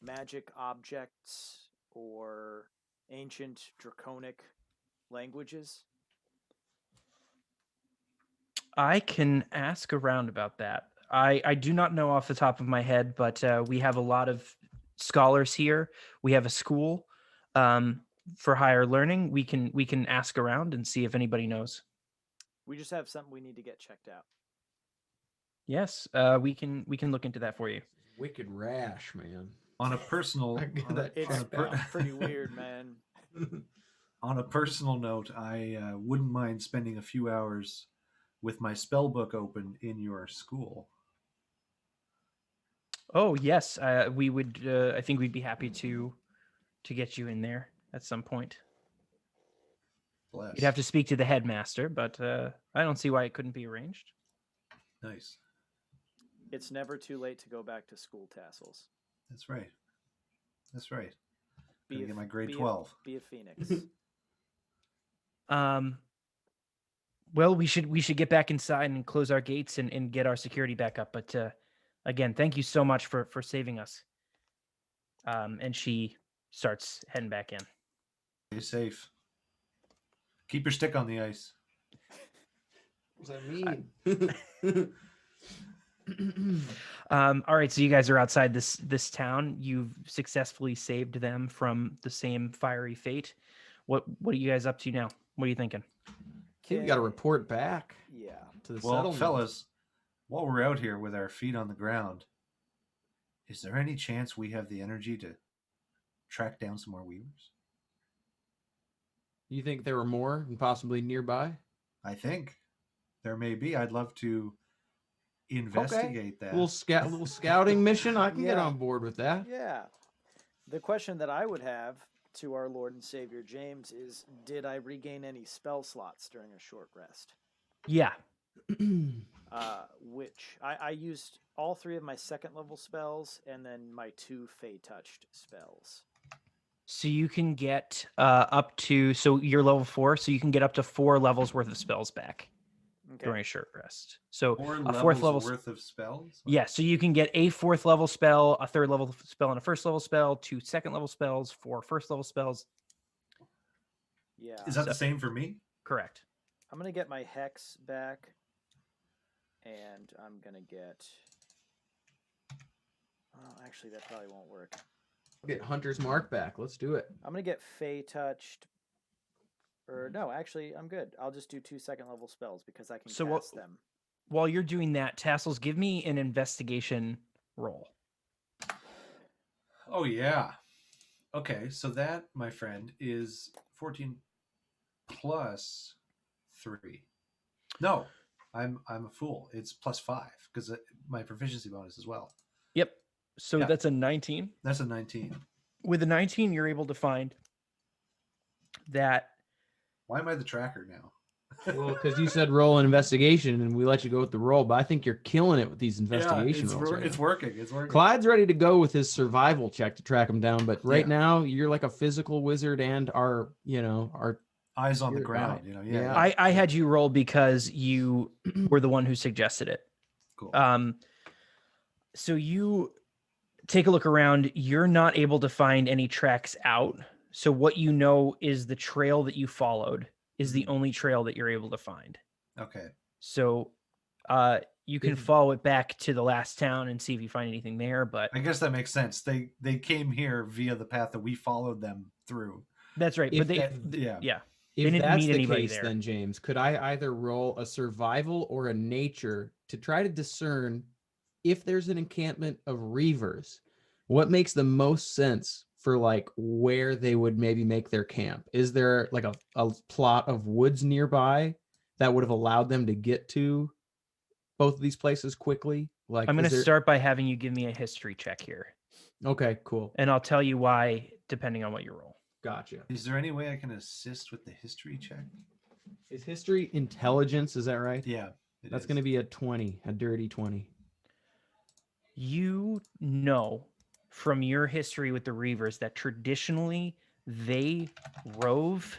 A: magic objects or ancient draconic languages?
B: I can ask around about that. I do not know off the top of my head, but we have a lot of scholars here. We have a school for higher learning. We can ask around and see if anybody knows.
A: We just have something we need to get checked out.
B: Yes, we can look into that for you.
C: Wicked rash, man.
D: On a personal,
C: I get
D: on a,
C: that
A: It's
D: on a per-
A: pretty weird, man.
D: on a personal note, I wouldn't mind spending a few hours with my spell book open in your school.
B: Oh yes, we would. I think we'd be happy to get you in there at some point.
D: Bless.
B: You'd have to speak to the headmaster, but I don't see why it couldn't be arranged.
D: Nice.
A: It's never too late to go back to school, Tassels.
D: That's right. That's right.
A: Be
D: Gonna
A: a-
D: get my grade
A: be a-
D: 12.
A: Be a phoenix.
B: Well, we should get back inside and close our gates and get our security back up. But again, thank you so much for saving us. And she starts heading back in.
D: Stay safe. Keep your stick on the ice.
C: What does that mean?
B: All right, so you guys are outside this town. You've successfully saved them from the same fiery fate. What are you guys up to now? What are you thinking?
C: We got to report back
A: Yeah.
C: to the
D: Well,
C: settlement.
D: fellas, while we're out here with our feet on the ground, is there any chance we have the energy to track down some more weavers?
C: You think there were more and possibly nearby?
D: I think there may be. I'd love to investigate that.
C: Little scouting mission. I can get
A: Yeah.
C: on board with that.
A: Yeah. The question that I would have to our Lord and Savior James is, did I regain any spell slots during a short rest?
B: Yeah.
A: Which I used all 3 of my 2nd level spells and then my 2 Fey touched spells.
B: So you can get up to, so you're level 4, so you can get up to 4 levels worth of spells back during a short rest. So
D: 4
B: a 4th level
D: worth of spells?
B: Yeah, so you can get a 4th level spell, a 3rd level spell, and a 1st level spell, 2 2nd level spells, 4 1st level spells.
A: Yeah.
D: Is that the same for me?
B: Correct.
A: I'm going to get my Hex back. And I'm going to get... Oh, actually, that probably won't work.
C: Get Hunter's Mark back. Let's do it.
A: I'm going to get Fey touched. Or no, actually, I'm good. I'll just do 2 2nd level spells because I can cast them.
B: While you're doing that, Tassels, give me an investigation roll.
D: Oh, yeah. Okay, so that, my friend, is 14 plus 3. No, I'm a fool. It's plus 5 because my proficiency bonus as well.
B: Yep. So
D: Yeah.
B: that's a 19.
D: That's a 19.
B: With a 19, you're able to find that.
D: Why am I the tracker now?
C: Well, because you said roll an investigation and we let you go with the roll, but I think you're killing it with these investigation rolls. Right
D: it's
C: now.
D: working. It's working.
C: Clyde's ready to go with his survival check to track him down, but right
D: Yeah.
C: now you're like a physical wizard and our
D: Eyes on the
C: Spirit
D: ground,
C: guide.
D: Yeah.
C: Yeah.
B: I had you roll because you were the one who suggested it.
D: Cool.
B: So you take a look around. You're not able to find any tracks out. So what you know is the trail that you followed is the only trail that you're able to find.
D: Okay.
B: So you can follow it back to the last town and see if you find anything there. But
D: I guess that makes sense. They came here via the path that we followed them through.
B: that's right.
C: If
B: But
D: yeah.
B: They
C: If
B: didn't
C: that's
B: meet
C: the
B: anybody
C: case,
B: there.
C: then James, could I either roll a survival or a nature to try to discern if there's an encampment of reavers? What makes the most sense for like where they would maybe make their camp? Is there like a plot of woods nearby that would have allowed them to get to both of these places quickly? Like,
B: I'm going
C: is
B: to
C: there-
B: start by having you give me a history check here.
C: Okay, cool.
B: And I'll tell you why, depending on what you roll.
C: Gotcha.
D: Is there any way I can assist with the history check?
C: Is history intelligence? Is that right?
D: Yeah.
C: That's going to be a 20, a dirty 20.
B: You know from your history with the Reavers that traditionally they rove.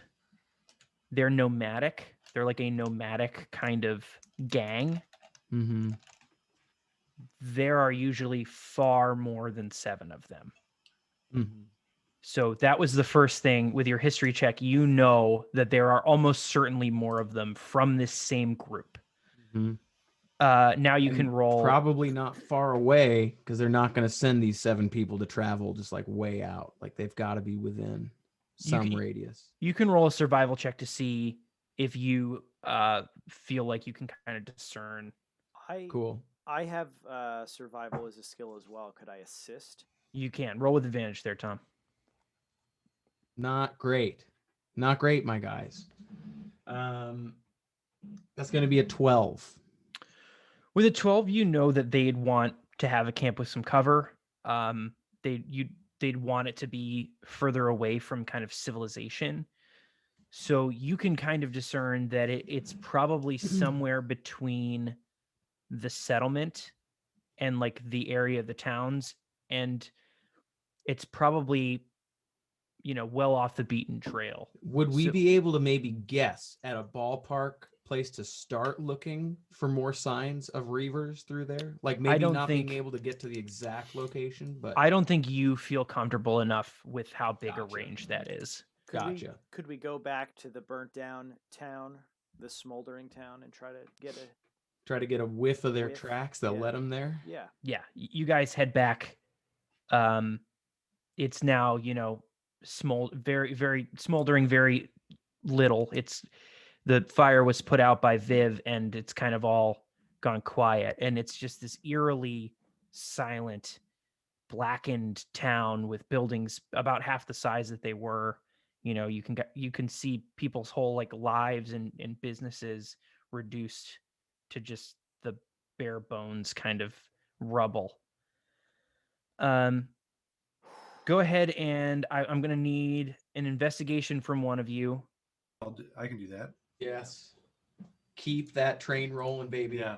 B: They're nomadic. They're like a nomadic kind of gang.
C: Mm-hmm.
B: There are usually far more than 7 of them.
C: Mm-hmm.
B: So that was the first thing with your history check. You know that there are almost certainly more of them from this same group.
C: Mm-hmm.
B: Now you
C: And
B: can roll.
C: Probably not far away because they're not going to send these 7 people to travel just like way out. Like they've got to be within some radius.
B: You can roll a survival check to see if you feel like you can kind of discern.
C: Cool.
A: I have survival as a skill as well. Could I assist?
B: You can roll with advantage there, Tom.
C: Not great. Not great, my guys. That's going to be a 12.
B: With a 12, you know that they'd want to have a camp with some cover. They'd want it to be further away from kind of civilization. So you can kind of discern that it's probably somewhere between the settlement and like the area of the towns, and it's probably well off the beaten trail.
C: Would we be able to maybe guess at a ballpark place to start looking for more signs of reavers through there? Like maybe not being able to get to the exact location, but
B: I don't think you feel comfortable enough with how big a range that is.
A: Could we go back to the burnt down town, the smoldering town, and try to get a
C: whiff of their tracks that led them there?
A: Yeah.
B: You guys head back. It's now very, very smoldering, very little. The fire was put out by Viv, and it's kind of all gone quiet, and it's just this eerily silent, blackened town with buildings about half the size that they were. You can see people's whole like lives and businesses reduced to just the bare bones kind of rubble. Go ahead, and I'm going to need an investigation from one of you.
D: I can do that.
C: Yes. Keep that train rolling, baby.
D: Yeah.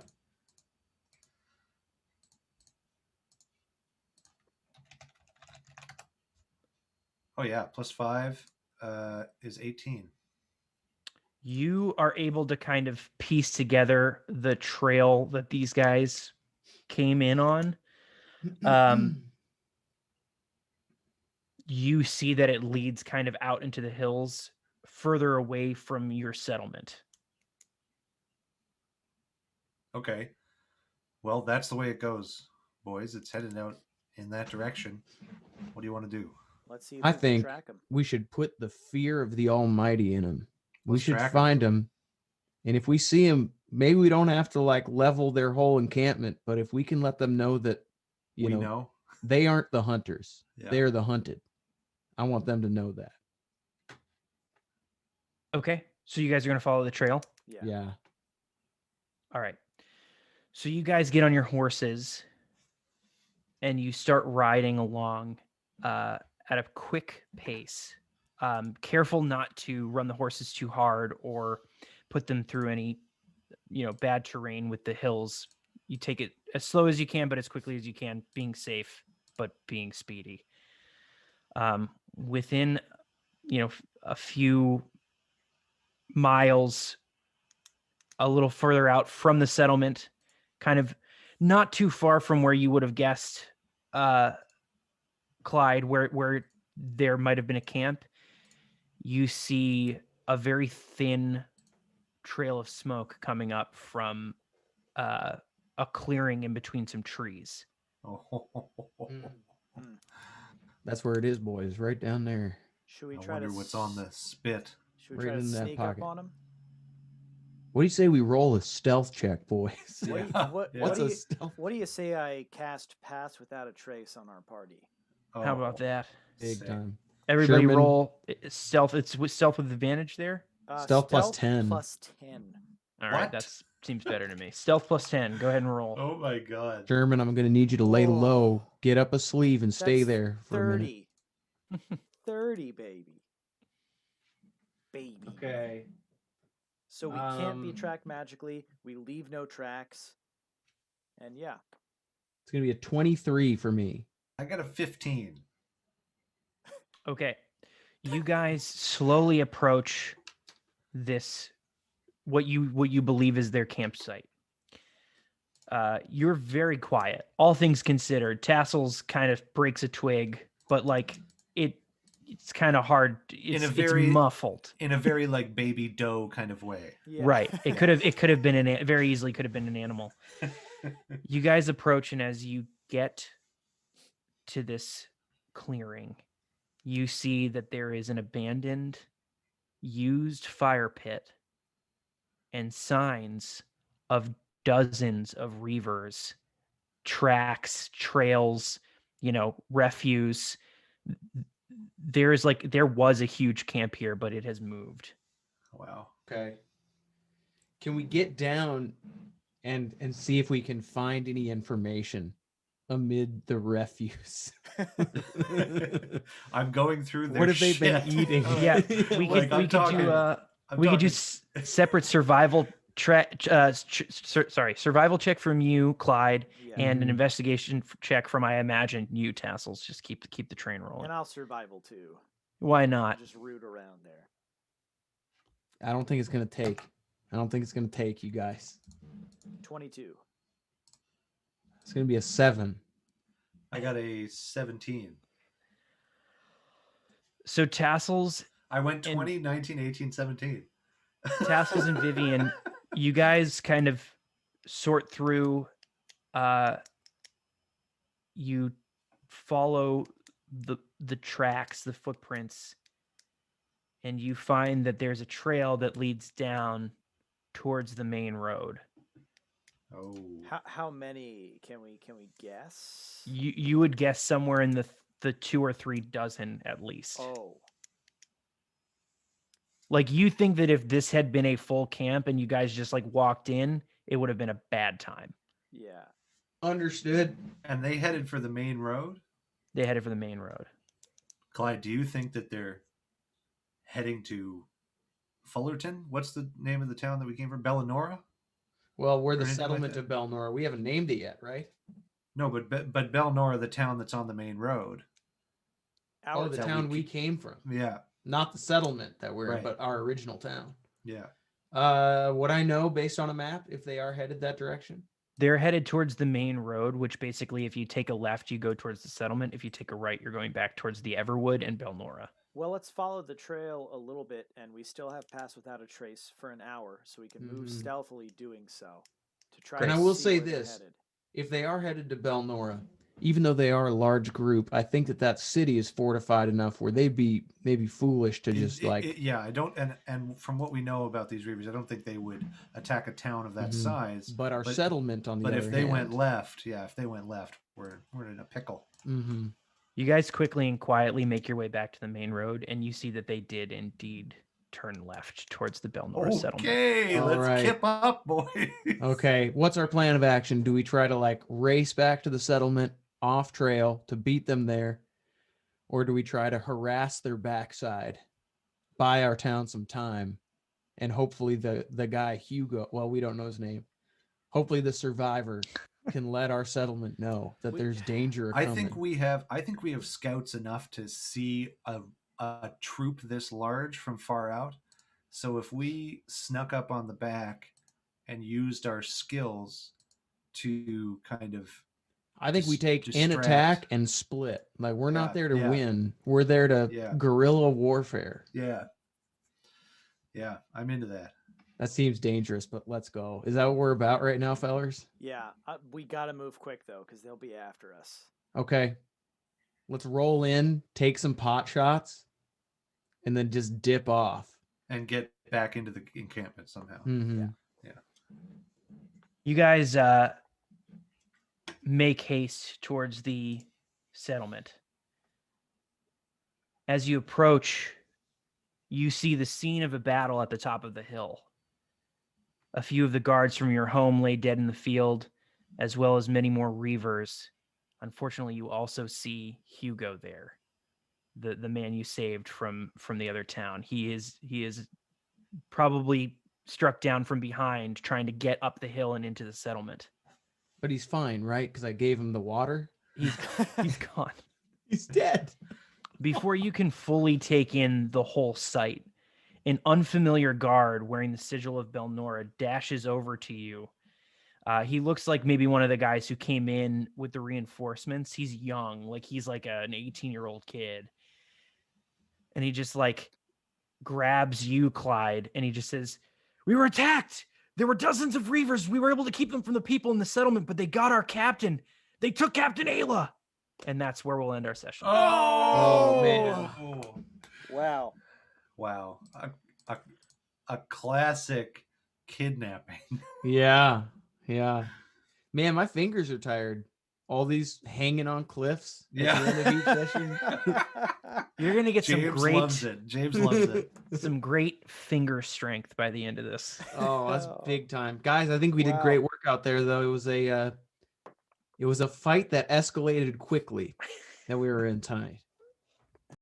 D: Oh, yeah. +5 is 18.
B: You are able to kind of piece together the trail that these guys came in on. You see that it leads kind of out into the hills further away from your settlement.
D: Okay. Well, that's the way it goes, boys. It's headed out in that direction. What do you want to do?
A: Let's see if
C: I
A: we can
C: think
A: track them.
C: we should put the fear of the Almighty in them. We
D: Let's
C: should
D: track 'em.
C: find them. And if we see them, maybe we don't have to like level their whole encampment, but if we can let them know that, you know, they aren't the hunters, they're the hunted. I want them to know that.
B: Okay. So you guys are going to follow the trail?
C: Yeah.
B: All right. So you guys get on your horses and you start riding along at a quick pace. Careful not to run the horses too hard or put them through any, bad terrain with the hills. You take it as slow as you can, but as quickly as you can, being safe, but being speedy. Within, a few miles, a little further out from the settlement, kind of not too far from where you would have guessed, Clyde, where there might have been a camp, you see a very thin trail of smoke coming up from a clearing in between some trees.
C: That's where it is, boys, right down there.
A: Should we
D: I
A: try
D: wonder
A: to
D: what's on the spit.
A: Should we try to sneak up on them?
C: What do you say we roll a stealth check, boys?
A: What do you say I cast Pass Without a Trace on our party?
B: How about that?
C: Big time.
B: Everybody roll stealth. It's with stealth with advantage there?
C: Stealth plus 10.
A: Plus 10.
B: All right, that seems better to me. Stealth plus 10. Go ahead and roll.
D: Oh my god.
C: Sherman, I'm going to need you to lay low, get up a sleeve, and stay there for
A: 30. A minute. 30, baby.
C: Okay.
A: So we can't be tracked magically. We leave no tracks. And yeah.
C: It's going to be a 23 for me.
D: I got a 15.
B: Okay. You guys slowly approach this, what you believe is their campsite. You're very quiet. All things considered, Tassels kind of breaks a twig, but like it's kind of hard. It's muffled.
D: In a very like baby doe kind of way.
A: Yeah.
B: Right. It could have been very easily could have been an animal. You guys approach, and as you get to this clearing, you see that there is an abandoned, used fire pit and signs of dozens of reavers, tracks, trails, refuse. There was a huge camp here, but it has moved.
D: Wow.
C: Okay. Can we get down and see if we can find any information amid the refuse?
D: I'm going through their
C: What have they been
D: shit.
C: eating?
B: Yeah, we could do separate survival survival check from you, Clyde,
A: Yeah.
B: and an investigation check from, I imagine, you, Tassels. Just keep the train rolling.
A: And I'll survival too.
B: Why not?
A: Just root around there.
C: I don't think it's gonna take. You guys.
A: 22.
C: It's gonna be a 7.
D: I got a 17.
B: So Tassels,
D: I went 20, 19, 18, 17.
B: Tassels and Vivian, you guys kind of sort through. You follow the tracks, the footprints, and you find that there's a trail that leads down towards the main road.
D: Oh.
A: How many can we guess?
B: You would guess somewhere in the 2 or 3 dozen at least.
A: Oh.
B: Like, you think that if this had been a full camp and you guys just like walked in, it would have been a bad time.
A: Yeah.
C: Understood.
D: And they headed for the main road?
B: They headed for the main road.
D: Clyde, do you think that they're heading to Fullerton? What's the name of the town that we came from? Bellinora?
C: Well, we're the
D: anything like
C: settlement
D: that?
C: of Belnora. We haven't named it yet, right?
D: No, but Bellinora, the town that's on the main road.
C: The
A: town.
C: town we came from.
D: Yeah.
C: Not the settlement that we're in,
D: Right.
C: but our original town.
D: Yeah.
C: Would I know based on a map if they are headed that direction?
B: They're headed towards the main road, which basically, if you take a left, you go towards the settlement. If you take a right, you're going back towards the Everwood and Belnora.
A: Well, let's follow the trail a little bit, and we still have Pass Without a Trace for an hour, so we can move stealthily doing so. To try.
C: And
A: to
C: I will
A: see
C: say
A: where they're
C: this.
A: headed.
C: If they are headed to Belnora, even though they are a large group, I think that city is fortified enough where they'd be maybe foolish to just
D: yeah, I don't, and from what we know about these reavers, I don't think they would attack a town of that size.
C: But our settlement on the other hand.
D: But if they went left, we're in a pickle.
C: Mm-hmm.
B: You guys quickly and quietly make your way back to the main road, and you see that they did indeed turn left towards the Belnora settlement.
D: Okay, let's
C: right.
D: kip up, boys.
C: Okay, what's our plan of action? Do we try to like race back to the settlement off trail to beat them there? Or do we try to harass their backside, buy our town some time, and hopefully the guy Hugo, well, we don't know his name, hopefully the survivor can let our settlement know that there's danger coming.
D: I think we have scouts enough to see a troop this large from far out. So if we snuck up on the back and used our skills to kind of,
C: I think we take an
D: distract.
C: attack and split. Like, we're not there to
D: yeah.
C: win. We're there to guerrilla warfare.
D: Yeah, I'm into that.
C: That seems dangerous, but let's go. Is that what we're about right now, fellers?
A: Yeah, we gotta move quick though, because they'll be after us.
C: Okay. Let's roll in, take some pot shots, and then just dip off.
D: And get back into the encampment somehow.
C: Mm-hmm.
D: Yeah.
B: You guys make haste towards the settlement. As you approach, you see the scene of a battle at the top of the hill. A few of the guards from your home lay dead in the field, as well as many more reavers. Unfortunately, you also see Hugo there, the man you saved from the other town. He is probably struck down from behind, trying to get up the hill and into the settlement.
C: But he's fine, right? Because I gave him the water.
B: He's gone.
C: He's dead.
B: Before you can fully take in the whole sight, an unfamiliar guard wearing the sigil of Belnora dashes over to you. He looks like maybe one of the guys who came in with the reinforcements. He's young, like he's like an 18-year-old kid. and he just like grabs you, Clyde, and he just says, "We were attacked. There were dozens of Reavers. We were able to keep them from the people in the settlement, but they got our captain. They took Captain Ayla." And that's where we'll end our session.
C: Oh, man.
A: Wow.
D: Wow. A classic kidnapping.
C: Yeah. Man, my fingers are tired. All these hanging on cliffs at the end of each session.
B: You're gonna get some
D: James
B: great
D: loves it. James loves it.
B: some great finger strength by the end of this.
C: Oh, that's big time. Guys, I think we did great work out there, though. It was a fight that escalated quickly that we were in tonight.